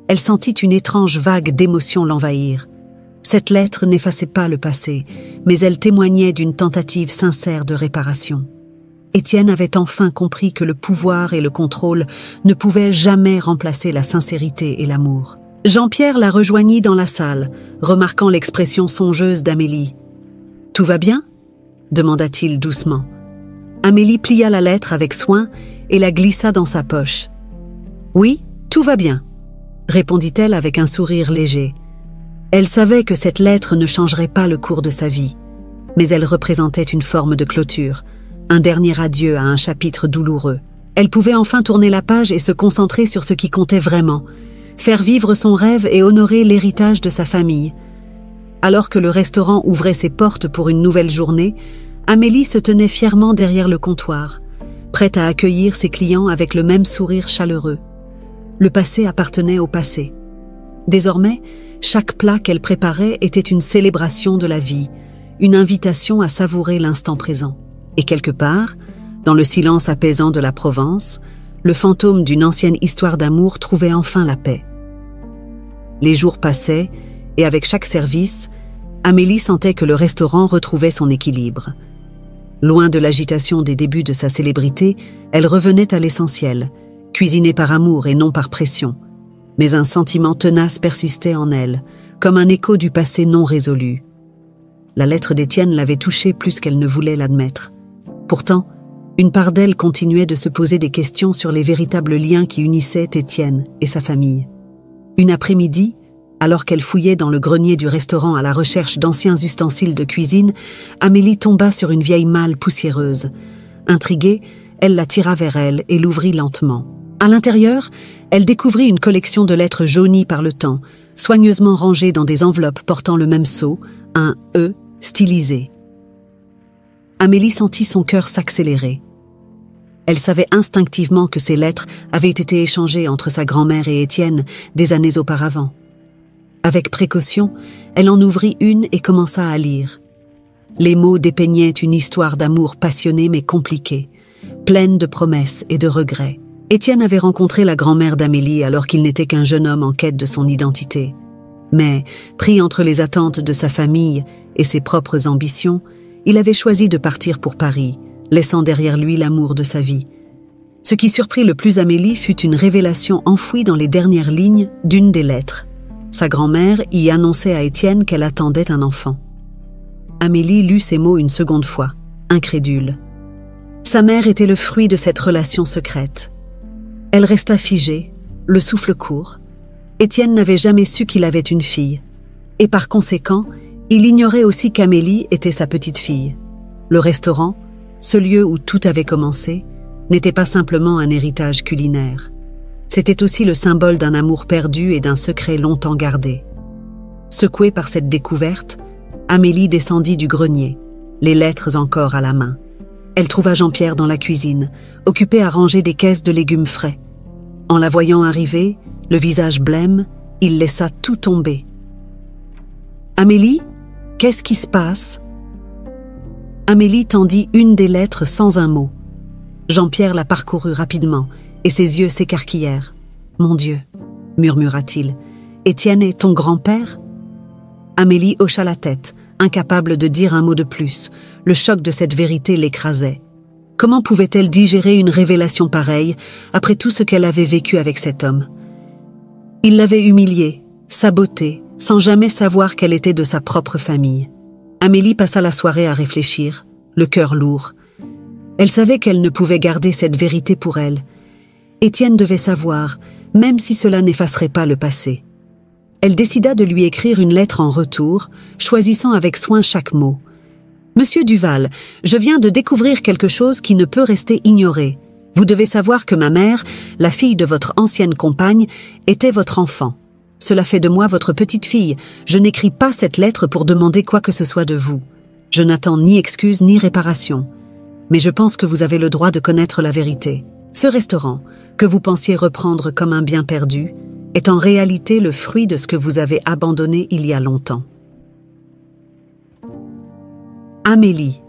S1: Elle sentit une étrange vague d'émotion l'envahir. Cette lettre n'effaçait pas le passé, mais elle témoignait d'une tentative sincère de réparation. Étienne avait enfin compris que le pouvoir et le contrôle ne pouvaient jamais remplacer la sincérité et l'amour. Jean-Pierre la rejoignit dans la salle, remarquant l'expression songeuse d'Amélie. « Tout va bien ?» demanda-t-il doucement. Amélie plia la lettre avec soin et la glissa dans sa poche. « Oui, tout va bien », répondit-elle avec un sourire léger. Elle savait que cette lettre ne changerait pas le cours de sa vie, mais elle représentait une forme de clôture, un dernier adieu à un chapitre douloureux. Elle pouvait enfin tourner la page et se concentrer sur ce qui comptait vraiment, faire vivre son rêve et honorer l'héritage de sa famille. Alors que le restaurant ouvrait ses portes pour une nouvelle journée, Amélie se tenait fièrement derrière le comptoir, prête à accueillir ses clients avec le même sourire chaleureux. Le passé appartenait au passé. Désormais, chaque plat qu'elle préparait était une célébration de la vie, une invitation à savourer l'instant présent. Et quelque part, dans le silence apaisant de la Provence, le fantôme d'une ancienne histoire d'amour trouvait enfin la paix. Les jours passaient, et avec chaque service, Amélie sentait que le restaurant retrouvait son équilibre. Loin de l'agitation des débuts de sa célébrité, elle revenait à l'essentiel, cuisinée par amour et non par pression. Mais un sentiment tenace persistait en elle, comme un écho du passé non résolu. La lettre d'Étienne l'avait touchée plus qu'elle ne voulait l'admettre. Pourtant, une part d'elle continuait de se poser des questions sur les véritables liens qui unissaient Étienne et sa famille. Une après-midi, alors qu'elle fouillait dans le grenier du restaurant à la recherche d'anciens ustensiles de cuisine, Amélie tomba sur une vieille malle poussiéreuse. Intriguée, elle la tira vers elle et l'ouvrit lentement. À l'intérieur, elle découvrit une collection de lettres jaunies par le temps, soigneusement rangées dans des enveloppes portant le même sceau, un « E » stylisé. Amélie sentit son cœur s'accélérer. Elle savait instinctivement que ces lettres avaient été échangées entre sa grand-mère et Étienne des années auparavant. Avec précaution, elle en ouvrit une et commença à lire. Les mots dépeignaient une histoire d'amour passionnée mais compliquée, pleine de promesses et de regrets. Étienne avait rencontré la grand-mère d'Amélie alors qu'il n'était qu'un jeune homme en quête de son identité. Mais, pris entre les attentes de sa famille et ses propres ambitions, il avait choisi de partir pour Paris, laissant derrière lui l'amour de sa vie. Ce qui surprit le plus Amélie fut une révélation enfouie dans les dernières lignes d'une des lettres. Sa grand-mère y annonçait à Étienne qu'elle attendait un enfant. Amélie lut ces mots une seconde fois, incrédule. Sa mère était le fruit de cette relation secrète. Elle resta figée, le souffle court. Étienne n'avait jamais su qu'il avait une fille. Et par conséquent, il ignorait aussi qu'Amélie était sa petite fille. Le restaurant, ce lieu où tout avait commencé, n'était pas simplement un héritage culinaire. C'était aussi le symbole d'un amour perdu et d'un secret longtemps gardé. Secouée par cette découverte, Amélie descendit du grenier, les lettres encore à la main. Elle trouva Jean-Pierre dans la cuisine, occupé à ranger des caisses de légumes frais. En la voyant arriver, le visage blême, il laissa tout tomber. « Amélie, qu'est-ce qui se passe ?» Amélie tendit une des lettres sans un mot. Jean-Pierre la parcourut rapidement, et ses yeux s'écarquillèrent. « Mon Dieu !» murmura-t-il. « Étienne est ton grand-père ?» Amélie hocha la tête, incapable de dire un mot de plus. Le choc de cette vérité l'écrasait. Comment pouvait-elle digérer une révélation pareille après tout ce qu'elle avait vécu avec cet homme? Il l'avait humiliée, sabotée, sans jamais savoir qu'elle était de sa propre famille. Amélie passa la soirée à réfléchir, le cœur lourd. Elle savait qu'elle ne pouvait garder cette vérité pour elle. Étienne devait savoir, même si cela n'effacerait pas le passé. Elle décida de lui écrire une lettre en retour, choisissant avec soin chaque mot. « Monsieur Duval, je viens de découvrir quelque chose qui ne peut rester ignoré. Vous devez savoir que ma mère, la fille de votre ancienne compagne, était votre enfant. Cela fait de moi votre petite fille. Je n'écris pas cette lettre pour demander quoi que ce soit de vous. Je n'attends ni excuse ni réparation. Mais je pense que vous avez le droit de connaître la vérité. Ce restaurant, que vous pensiez reprendre comme un bien perdu, est en réalité le fruit de ce que vous avez abandonné il y a longtemps. » Amélie.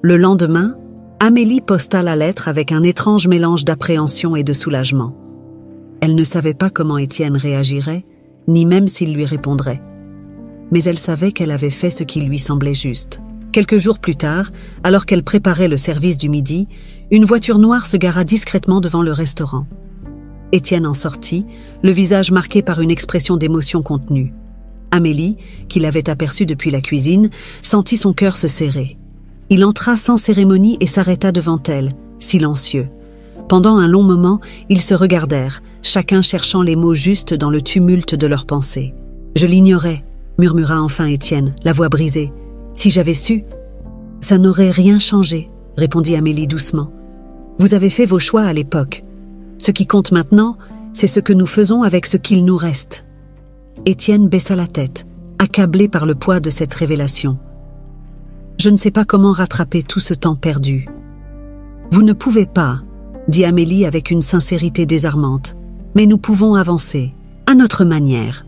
S1: Le lendemain, Amélie posta la lettre avec un étrange mélange d'appréhension et de soulagement. Elle ne savait pas comment Étienne réagirait, ni même s'il lui répondrait. Mais elle savait qu'elle avait fait ce qui lui semblait juste. Quelques jours plus tard, alors qu'elle préparait le service du midi, une voiture noire se gara discrètement devant le restaurant. Étienne en sortit, le visage marqué par une expression d'émotion contenue. Amélie, qui l'avait aperçue depuis la cuisine, sentit son cœur se serrer. Il entra sans cérémonie et s'arrêta devant elle, silencieux. Pendant un long moment, ils se regardèrent, chacun cherchant les mots justes dans le tumulte de leurs pensées. « Je l'ignorais », murmura enfin Étienne, la voix brisée. « Si j'avais su… » »« Ça n'aurait rien changé », répondit Amélie doucement. « Vous avez fait vos choix à l'époque. Ce qui compte maintenant, c'est ce que nous faisons avec ce qu'il nous reste. » Étienne baissa la tête, accablé par le poids de cette révélation. « Je ne sais pas comment rattraper tout ce temps perdu. »« Vous ne pouvez pas, » dit Amélie avec une sincérité désarmante, « mais nous pouvons avancer, à notre manière. »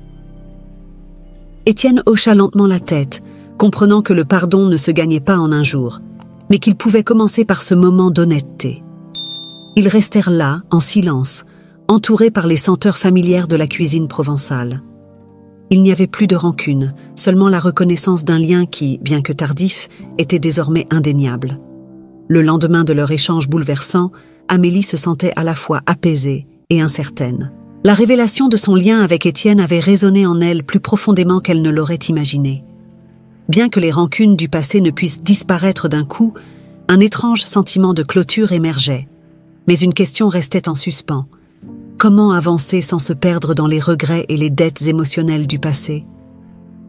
S1: Étienne hocha lentement la tête, comprenant que le pardon ne se gagnait pas en un jour, mais qu'il pouvait commencer par ce moment d'honnêteté. Ils restèrent là, en silence, entourés par les senteurs familières de la cuisine provençale. Il n'y avait plus de rancune, seulement la reconnaissance d'un lien qui, bien que tardif, était désormais indéniable. Le lendemain de leur échange bouleversant, Amélie se sentait à la fois apaisée et incertaine. La révélation de son lien avec Étienne avait résonné en elle plus profondément qu'elle ne l'aurait imaginé. Bien que les rancunes du passé ne puissent disparaître d'un coup, un étrange sentiment de clôture émergeait. Mais une question restait en suspens. Comment avancer sans se perdre dans les regrets et les dettes émotionnelles du passé?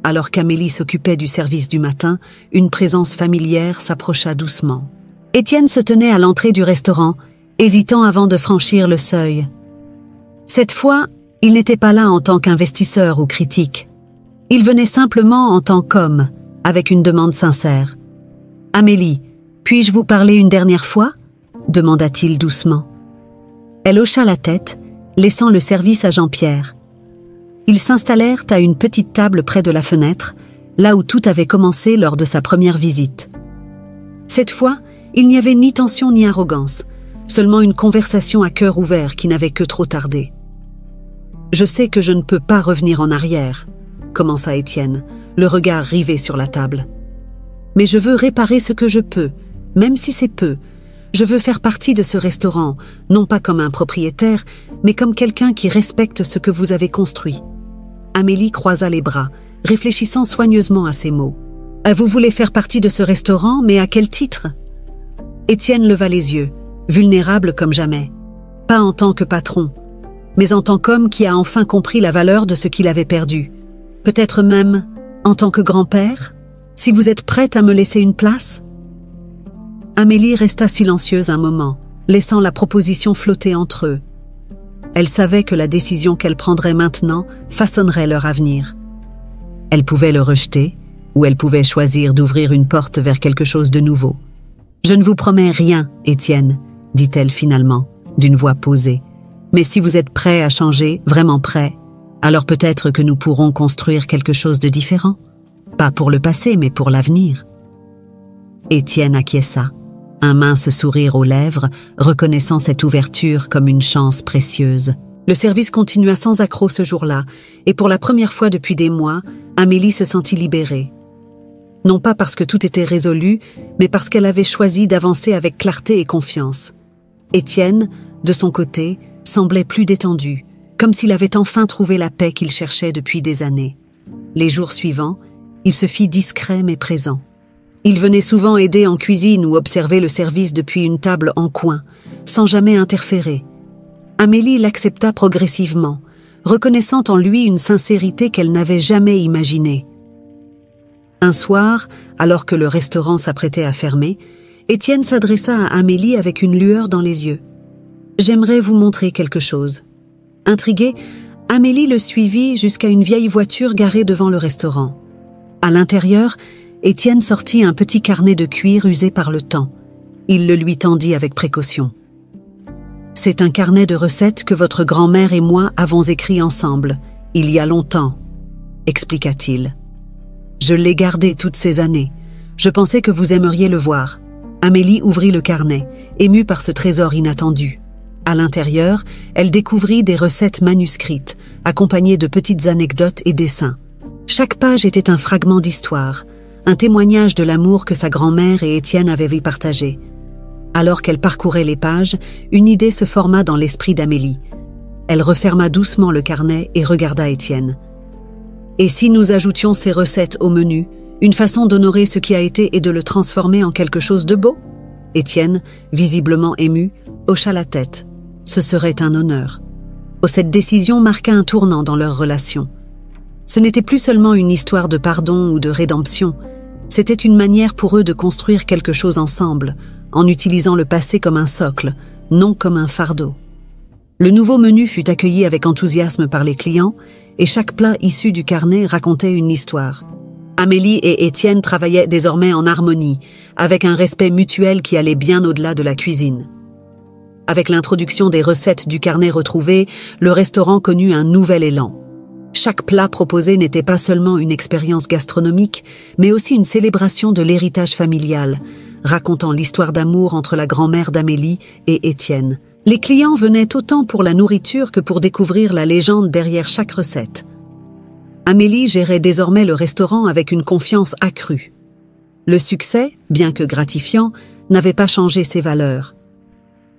S1: Alors qu'Amélie s'occupait du service du matin, une présence familière s'approcha doucement. Étienne se tenait à l'entrée du restaurant, hésitant avant de franchir le seuil. Cette fois, il n'était pas là en tant qu'investisseur ou critique. Il venait simplement en tant qu'homme, avec une demande sincère. « Amélie, puis-je vous parler une dernière fois ?» demanda-t-il doucement. Elle hocha la tête, laissant le service à Jean-Pierre. Ils s'installèrent à une petite table près de la fenêtre, là où tout avait commencé lors de sa première visite. Cette fois, il n'y avait ni tension ni arrogance, seulement une conversation à cœur ouvert qui n'avait que trop tardé. « Je sais que je ne peux pas revenir en arrière », commença Étienne, le regard rivé sur la table. « Mais je veux réparer ce que je peux, même si c'est peu. Je veux faire partie de ce restaurant, non pas comme un propriétaire, mais comme quelqu'un qui respecte ce que vous avez construit. » Amélie croisa les bras, réfléchissant soigneusement à ces mots. « Vous voulez faire partie de ce restaurant, mais à quel titre ?» Étienne leva les yeux, vulnérable comme jamais. Pas en tant que patron, mais en tant qu'homme qui a enfin compris la valeur de ce qu'il avait perdu. Peut-être même en tant que grand-père, si vous êtes prête à me laisser une place ? Amélie resta silencieuse un moment, laissant la proposition flotter entre eux. Elle savait que la décision qu'elle prendrait maintenant façonnerait leur avenir. Elle pouvait le rejeter, ou elle pouvait choisir d'ouvrir une porte vers quelque chose de nouveau. « Je ne vous promets rien, Étienne, » dit-elle finalement, d'une voix posée. « Mais si vous êtes prêt à changer, vraiment prêt, alors peut-être que nous pourrons construire quelque chose de différent. Pas pour le passé, mais pour l'avenir. » Étienne acquiesça, un mince sourire aux lèvres, reconnaissant cette ouverture comme une chance précieuse. Le service continua sans accroc ce jour-là, et pour la première fois depuis des mois, Amélie se sentit libérée. Non pas parce que tout était résolu, mais parce qu'elle avait choisi d'avancer avec clarté et confiance. Étienne, de son côté, semblait plus détendu, comme s'il avait enfin trouvé la paix qu'il cherchait depuis des années. Les jours suivants, il se fit discret mais présent. Il venait souvent aider en cuisine ou observer le service depuis une table en coin, sans jamais interférer. Amélie l'accepta progressivement, reconnaissant en lui une sincérité qu'elle n'avait jamais imaginée. Un soir, alors que le restaurant s'apprêtait à fermer, Étienne s'adressa à Amélie avec une lueur dans les yeux. « J'aimerais vous montrer quelque chose. » Intriguée, Amélie le suivit jusqu'à une vieille voiture garée devant le restaurant. À l'intérieur, Étienne sortit un petit carnet de cuir usé par le temps. Il le lui tendit avec précaution. « C'est un carnet de recettes que votre grand-mère et moi avons écrit ensemble, il y a longtemps, » expliqua-t-il. « Je l'ai gardé toutes ces années. Je pensais que vous aimeriez le voir. » Amélie ouvrit le carnet, émue par ce trésor inattendu. À l'intérieur, elle découvrit des recettes manuscrites, accompagnées de petites anecdotes et dessins. Chaque page était un fragment d'histoire, un témoignage de l'amour que sa grand-mère et Étienne avaient partagé. Alors qu'elle parcourait les pages, une idée se forma dans l'esprit d'Amélie. Elle referma doucement le carnet et regarda Étienne. « Et si nous ajoutions ces recettes au menu, une façon d'honorer ce qui a été et de le transformer en quelque chose de beau ?» Étienne, visiblement ému, hocha la tête. Ce serait un honneur. Cette décision marqua un tournant dans leur relation. Ce n'était plus seulement une histoire de pardon ou de rédemption, c'était une manière pour eux de construire quelque chose ensemble, en utilisant le passé comme un socle, non comme un fardeau. Le nouveau menu fut accueilli avec enthousiasme par les clients, et chaque plat issu du carnet racontait une histoire. Amélie et Étienne travaillaient désormais en harmonie, avec un respect mutuel qui allait bien au-delà de la cuisine. Avec l'introduction des recettes du carnet retrouvé, le restaurant connut un nouvel élan. Chaque plat proposé n'était pas seulement une expérience gastronomique, mais aussi une célébration de l'héritage familial, racontant l'histoire d'amour entre la grand-mère d'Amélie et Étienne. Les clients venaient autant pour la nourriture que pour découvrir la légende derrière chaque recette. Amélie gérait désormais le restaurant avec une confiance accrue. Le succès, bien que gratifiant, n'avait pas changé ses valeurs.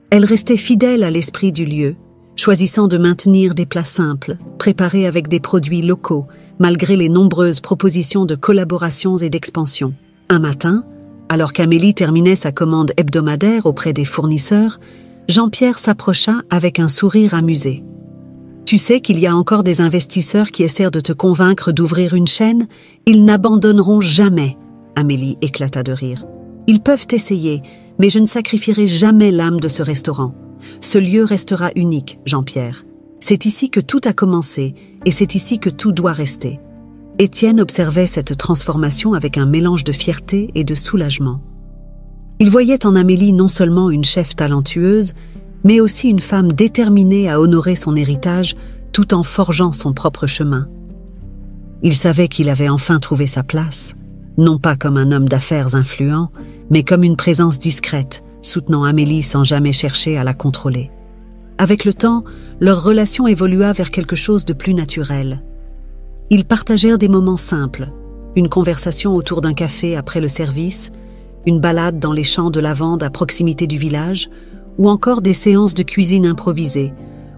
S1: Elle restait fidèle à l'esprit du lieu, choisissant de maintenir des plats simples, préparés avec des produits locaux, malgré les nombreuses propositions de collaborations et d'expansion. Un matin, alors qu'Amélie terminait sa commande hebdomadaire auprès des fournisseurs, Jean-Pierre s'approcha avec un sourire amusé. « Tu sais qu'il y a encore des investisseurs qui essaient de te convaincre d'ouvrir une chaîne? Ils n'abandonneront jamais !» Amélie éclata de rire. « Ils peuvent essayer, mais je ne sacrifierai jamais l'âme de ce restaurant. Ce lieu restera unique, Jean-Pierre. C'est ici que tout a commencé et c'est ici que tout doit rester. » Étienne observait cette transformation avec un mélange de fierté et de soulagement. Il voyait en Amélie non seulement une chef talentueuse, mais aussi une femme déterminée à honorer son héritage tout en forgeant son propre chemin. Il savait qu'il avait enfin trouvé sa place, non pas comme un homme d'affaires influent, mais comme une présence discrète, soutenant Amélie sans jamais chercher à la contrôler. Avec le temps, leur relation évolua vers quelque chose de plus naturel. Ils partagèrent des moments simples, une conversation autour d'un café après le service, une balade dans les champs de lavande à proximité du village, ou encore des séances de cuisine improvisées,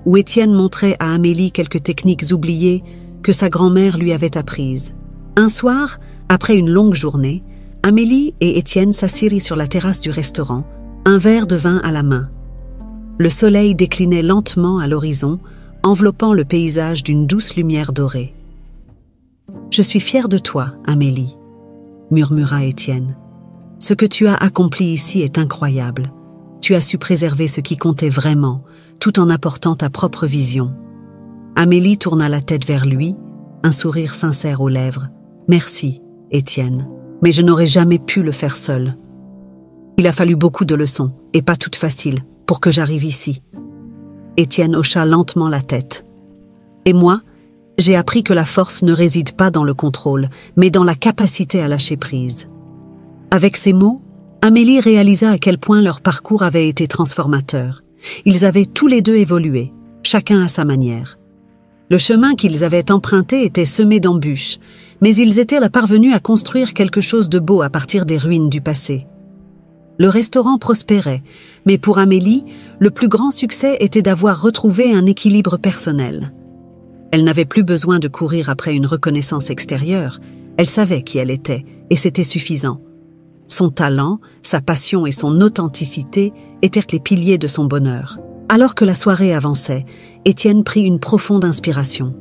S1: où Étienne montrait à Amélie quelques techniques oubliées que sa grand-mère lui avait apprises. Un soir, après une longue journée, Amélie et Étienne s'assirent sur la terrasse du restaurant, un verre de vin à la main. Le soleil déclinait lentement à l'horizon, enveloppant le paysage d'une douce lumière dorée. « Je suis fière de toi, Amélie, » murmura Étienne. « Ce que tu as accompli ici est incroyable. Tu as su préserver ce qui comptait vraiment, tout en apportant ta propre vision. » Amélie tourna la tête vers lui, un sourire sincère aux lèvres. « Merci, Étienne, mais je n'aurais jamais pu le faire seule. Il a fallu beaucoup de leçons, et pas toutes faciles, pour que j'arrive ici. » Étienne hocha lentement la tête. « Et moi, j'ai appris que la force ne réside pas dans le contrôle, mais dans la capacité à lâcher prise. » Avec ces mots, Amélie réalisa à quel point leur parcours avait été transformateur. Ils avaient tous les deux évolué, chacun à sa manière. Le chemin qu'ils avaient emprunté était semé d'embûches, mais ils étaient parvenus à construire quelque chose de beau à partir des ruines du passé. Le restaurant prospérait, mais pour Amélie, le plus grand succès était d'avoir retrouvé un équilibre personnel. Elle n'avait plus besoin de courir après une reconnaissance extérieure, elle savait qui elle était, et c'était suffisant. Son talent, sa passion et son authenticité étaient les piliers de son bonheur. Alors que la soirée avançait, Étienne prit une profonde inspiration.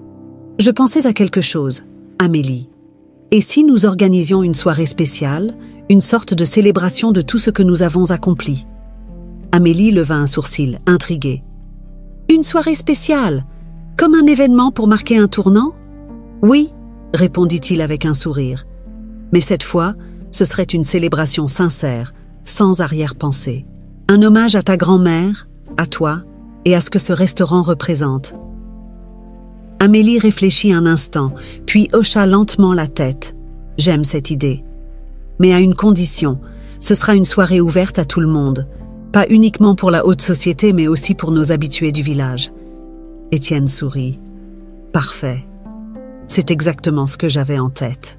S1: « Je pensais à quelque chose, Amélie. Et si nous organisions une soirée spéciale, une sorte de célébration de tout ce que nous avons accompli ?» Amélie leva un sourcil, intriguée. « Une soirée spéciale, comme un événement pour marquer un tournant ?»« Oui, » répondit-il avec un sourire. « Mais cette fois, ce serait une célébration sincère, sans arrière-pensée. Un hommage à ta grand-mère, à toi et à ce que ce restaurant représente. » Amélie réfléchit un instant, puis hocha lentement la tête. « J'aime cette idée. Mais à une condition, ce sera une soirée ouverte à tout le monde, pas uniquement pour la haute société, mais aussi pour nos habitués du village. » Étienne sourit. « Parfait. C'est exactement ce que j'avais en tête. »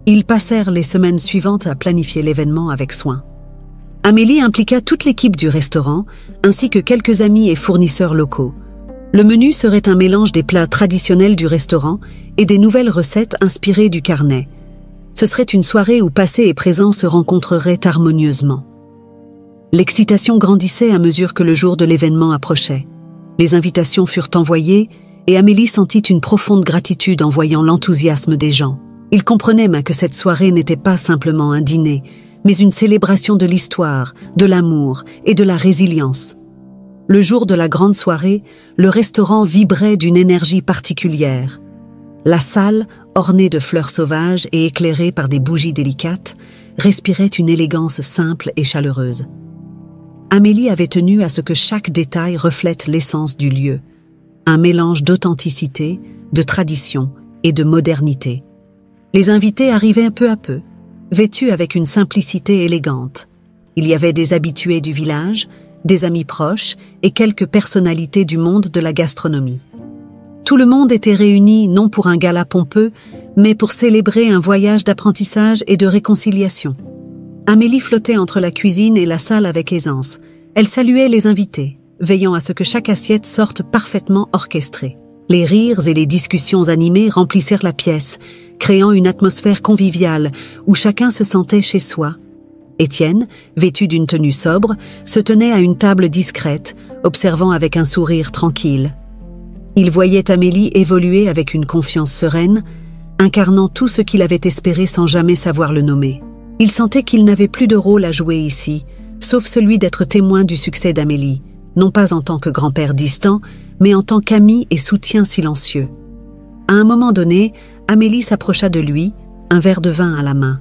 S1: Ils passèrent les semaines suivantes à planifier l'événement avec soin. Amélie impliqua toute l'équipe du restaurant, ainsi que quelques amis et fournisseurs locaux. Le menu serait un mélange des plats traditionnels du restaurant et des nouvelles recettes inspirées du carnet. Ce serait une soirée où passé et présent se rencontreraient harmonieusement. L'excitation grandissait à mesure que le jour de l'événement approchait. Les invitations furent envoyées et Amélie sentit une profonde gratitude en voyant l'enthousiasme des gens. Il comprenait que cette soirée n'était pas simplement un dîner, mais une célébration de l'histoire, de l'amour et de la résilience. Le jour de la grande soirée, le restaurant vibrait d'une énergie particulière. La salle, ornée de fleurs sauvages et éclairée par des bougies délicates, respirait une élégance simple et chaleureuse. Amélie avait tenu à ce que chaque détail reflète l'essence du lieu, un mélange d'authenticité, de tradition et de modernité. Les invités arrivaient peu à peu, vêtus avec une simplicité élégante. Il y avait des habitués du village, des amis proches et quelques personnalités du monde de la gastronomie. Tout le monde était réuni non pour un gala pompeux, mais pour célébrer un voyage d'apprentissage et de réconciliation. Amélie flottait entre la cuisine et la salle avec aisance. Elle saluait les invités, veillant à ce que chaque assiette sorte parfaitement orchestrée. Les rires et les discussions animées remplissèrent la pièce, créant une atmosphère conviviale où chacun se sentait chez soi. Étienne, vêtu d'une tenue sobre, se tenait à une table discrète, observant avec un sourire tranquille. Il voyait Amélie évoluer avec une confiance sereine, incarnant tout ce qu'il avait espéré sans jamais savoir le nommer. Il sentait qu'il n'avait plus de rôle à jouer ici, sauf celui d'être témoin du succès d'Amélie, non pas en tant que grand-père distant, mais en tant qu'ami et soutien silencieux. À un moment donné, Amélie s'approcha de lui, un verre de vin à la main.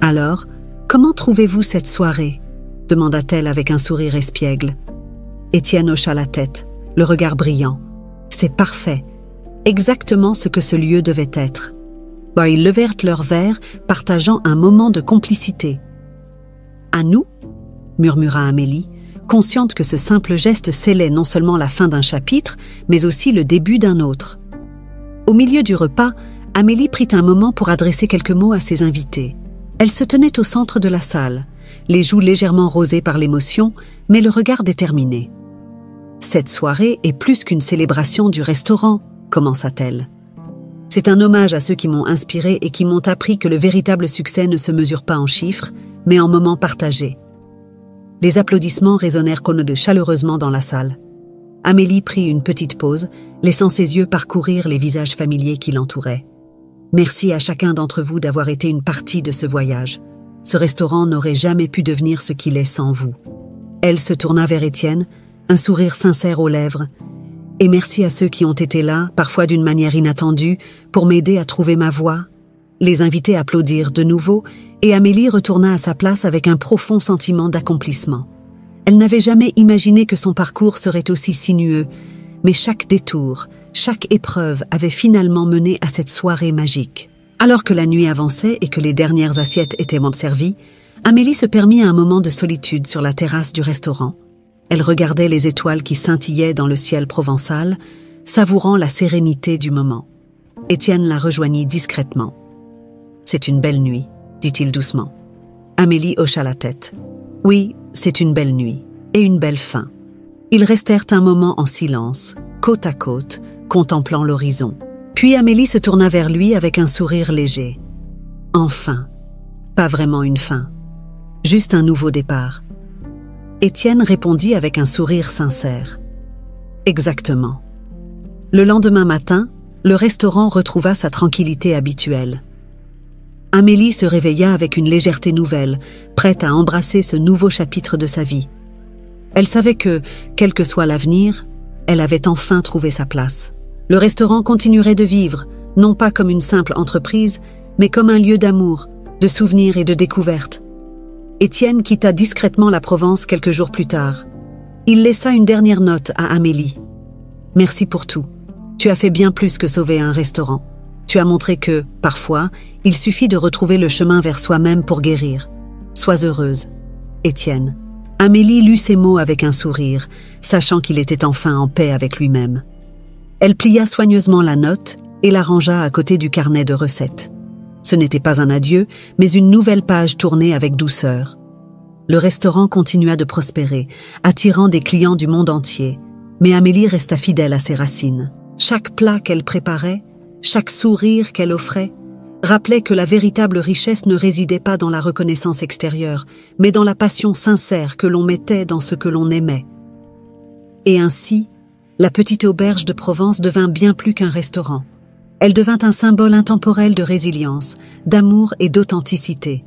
S1: Alors, Comment trouvez-vous cette soirée ?» demanda-t-elle avec un sourire espiègle. Étienne hocha la tête, le regard brillant. « C'est parfait, exactement ce que ce lieu devait être. » Ils levèrent leurs verres, partageant un moment de complicité. « À nous ?» murmura Amélie, consciente que ce simple geste scellait non seulement la fin d'un chapitre, mais aussi le début d'un autre. Au milieu du repas, Amélie prit un moment pour adresser quelques mots à ses invités. Elle se tenait au centre de la salle, les joues légèrement rosées par l'émotion, mais le regard déterminé. « Cette soirée est plus qu'une célébration du restaurant », commença-t-elle. « C'est un hommage à ceux qui m'ont inspiré et qui m'ont appris que le véritable succès ne se mesure pas en chiffres, mais en moments partagés. » Les applaudissements résonnèrent chaleureusement dans la salle. Amélie prit une petite pause, laissant ses yeux parcourir les visages familiers qui l'entouraient. « Merci à chacun d'entre vous d'avoir été une partie de ce voyage. Ce restaurant n'aurait jamais pu devenir ce qu'il est sans vous. » Elle se tourna vers Étienne, un sourire sincère aux lèvres. « Et merci à ceux qui ont été là, parfois d'une manière inattendue, pour m'aider à trouver ma voie. » Les invités applaudirent de nouveau, et Amélie retourna à sa place avec un profond sentiment d'accomplissement. Elle n'avait jamais imaginé que son parcours serait aussi sinueux, mais chaque détour, chaque épreuve avait finalement mené à cette soirée magique. Alors que la nuit avançait et que les dernières assiettes étaient servies, Amélie se permit un moment de solitude sur la terrasse du restaurant. Elle regardait les étoiles qui scintillaient dans le ciel provençal, savourant la sérénité du moment. Étienne la rejoignit discrètement. « C'est une belle nuit », dit-il doucement. Amélie hocha la tête. « Oui, c'est une belle nuit, et une belle fin. » Ils restèrent un moment en silence, côte à côte, contemplant l'horizon. Puis Amélie se tourna vers lui avec un sourire léger. « Enfin, pas vraiment une fin, juste un nouveau départ. » Étienne répondit avec un sourire sincère. « Exactement. » Le lendemain matin, le restaurant retrouva sa tranquillité habituelle. Amélie se réveilla avec une légèreté nouvelle, prête à embrasser ce nouveau chapitre de sa vie. Elle savait que, quel que soit l'avenir, elle avait enfin trouvé sa place. Le restaurant continuerait de vivre, non pas comme une simple entreprise, mais comme un lieu d'amour, de souvenirs et de découvertes. Étienne quitta discrètement la Provence quelques jours plus tard. Il laissa une dernière note à Amélie. « Merci pour tout. Tu as fait bien plus que sauver un restaurant. Tu as montré que, parfois, il suffit de retrouver le chemin vers soi-même pour guérir. Sois heureuse. Étienne. » Amélie lut ces mots avec un sourire, sachant qu'il était enfin en paix avec lui-même. Elle plia soigneusement la note et la rangea à côté du carnet de recettes. Ce n'était pas un adieu, mais une nouvelle page tournée avec douceur. Le restaurant continua de prospérer, attirant des clients du monde entier, mais Amélie resta fidèle à ses racines. Chaque plat qu'elle préparait, chaque sourire qu'elle offrait, rappelait que la véritable richesse ne résidait pas dans la reconnaissance extérieure, mais dans la passion sincère que l'on mettait dans ce que l'on aimait. Et ainsi, la petite auberge de Provence devint bien plus qu'un restaurant. Elle devint un symbole intemporel de résilience, d'amour et d'authenticité.